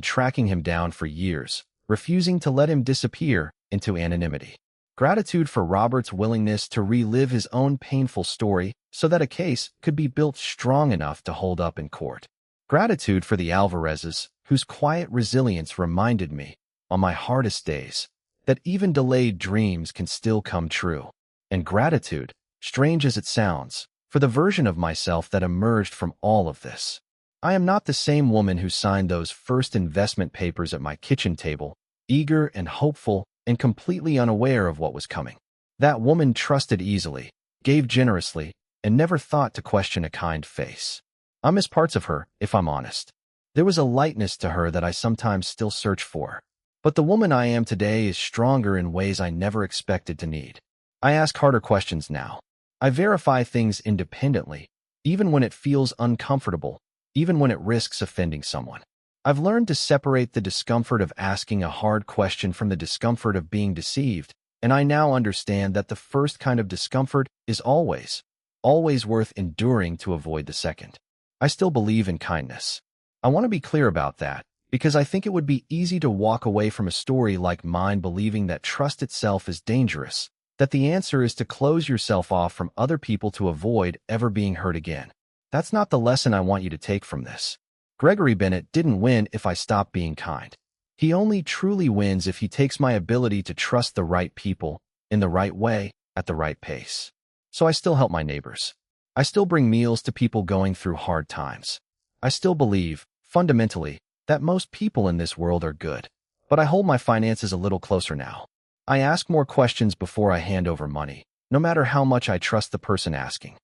tracking him down for years, refusing to let him disappear into anonymity. Gratitude for Robert's willingness to relive his own painful story so that a case could be built strong enough to hold up in court. Gratitude for the Alvarezes, whose quiet resilience reminded me, on my hardest days, that even delayed dreams can still come true. And gratitude, strange as it sounds, for the version of myself that emerged from all of this. I am not the same woman who signed those first investment papers at my kitchen table, eager and hopeful and completely unaware of what was coming. That woman trusted easily, gave generously, and never thought to question a kind face. I miss parts of her, if I'm honest. There was a lightness to her that I sometimes still search for. But the woman I am today is stronger in ways I never expected to need. I ask harder questions now. I verify things independently, even when it feels uncomfortable, even when it risks offending someone. I've learned to separate the discomfort of asking a hard question from the discomfort of being deceived, and I now understand that the first kind of discomfort is always worth enduring to avoid the second. I still believe in kindness. I want to be clear about that, because I think it would be easy to walk away from a story like mine believing that trust itself is dangerous, that the answer is to close yourself off from other people to avoid ever being hurt again. That's not the lesson I want you to take from this. Gregory Bennett didn't win if I stopped being kind. He only truly wins if he takes my ability to trust the right people, in the right way, at the right pace. So I still help my neighbors. I still bring meals to people going through hard times. I still believe, fundamentally, that most people in this world are good. But I hold my finances a little closer now. I ask more questions before I hand over money, no matter how much I trust the person asking.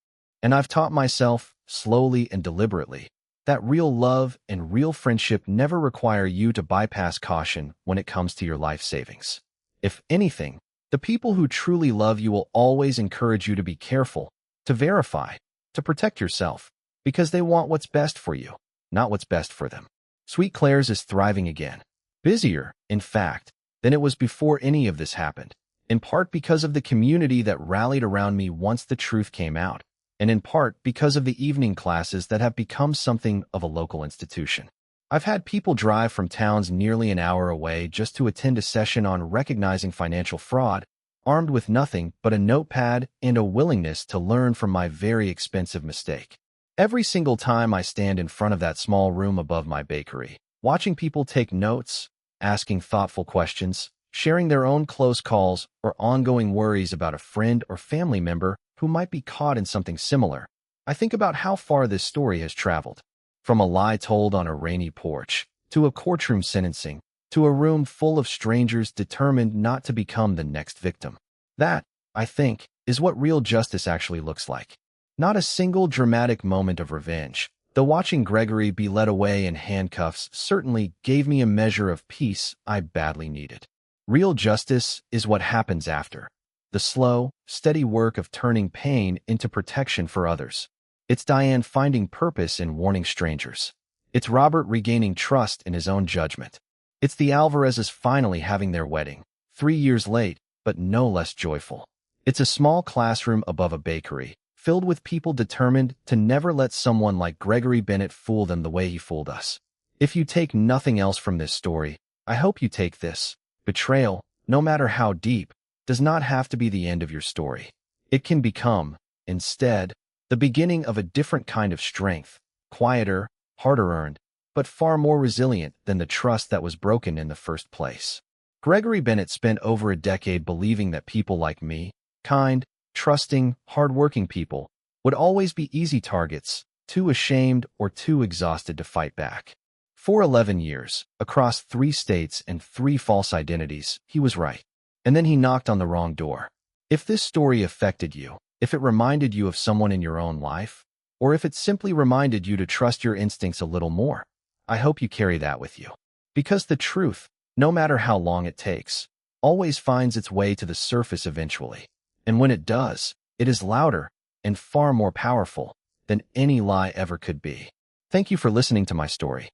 And I've taught myself, slowly and deliberately. That real love and real friendship never require you to bypass caution when it comes to your life savings. If anything, the people who truly love you will always encourage you to be careful, to verify, to protect yourself, because they want what's best for you, not what's best for them. Sweet Claire's is thriving again. Busier, in fact, than it was before any of this happened, in part because of the community that rallied around me once the truth came out, and in part because of the evening classes that have become something of a local institution. I've had people drive from towns nearly an hour away just to attend a session on recognizing financial fraud, armed with nothing but a notepad and a willingness to learn from my very expensive mistake. Every single time I stand in front of that small room above my bakery, watching people take notes, asking thoughtful questions, sharing their own close calls or ongoing worries about a friend or family member who might be caught in something similar, I think about how far this story has traveled. From a lie told on a rainy porch, to a courtroom sentencing, to a room full of strangers determined not to become the next victim. That, I think, is what real justice actually looks like. Not a single dramatic moment of revenge, though watching Gregory be led away in handcuffs certainly gave me a measure of peace I badly needed. Real justice is what happens after. The slow, steady work of turning pain into protection for others. It's Diane finding purpose in warning strangers. It's Robert regaining trust in his own judgment. It's the Alvarezes finally having their wedding, 3 years late, but no less joyful. It's a small classroom above a bakery, filled with people determined to never let someone like Gregory Bennett fool them the way he fooled us. If you take nothing else from this story, I hope you take this. Betrayal, no matter how deep, does not have to be the end of your story. It can become, instead, the beginning of a different kind of strength, quieter, harder earned, but far more resilient than the trust that was broken in the first place. Gregory Bennett spent over a decade believing that people like me, kind, trusting, hard-working people, would always be easy targets, too ashamed or too exhausted to fight back. For 11 years, across 3 states and 3 false identities, he was right. And then he knocked on the wrong door. If this story affected you, if it reminded you of someone in your own life, or if it simply reminded you to trust your instincts a little more, I hope you carry that with you. Because the truth, no matter how long it takes, always finds its way to the surface eventually. And when it does, it is louder and far more powerful than any lie ever could be. Thank you for listening to my story.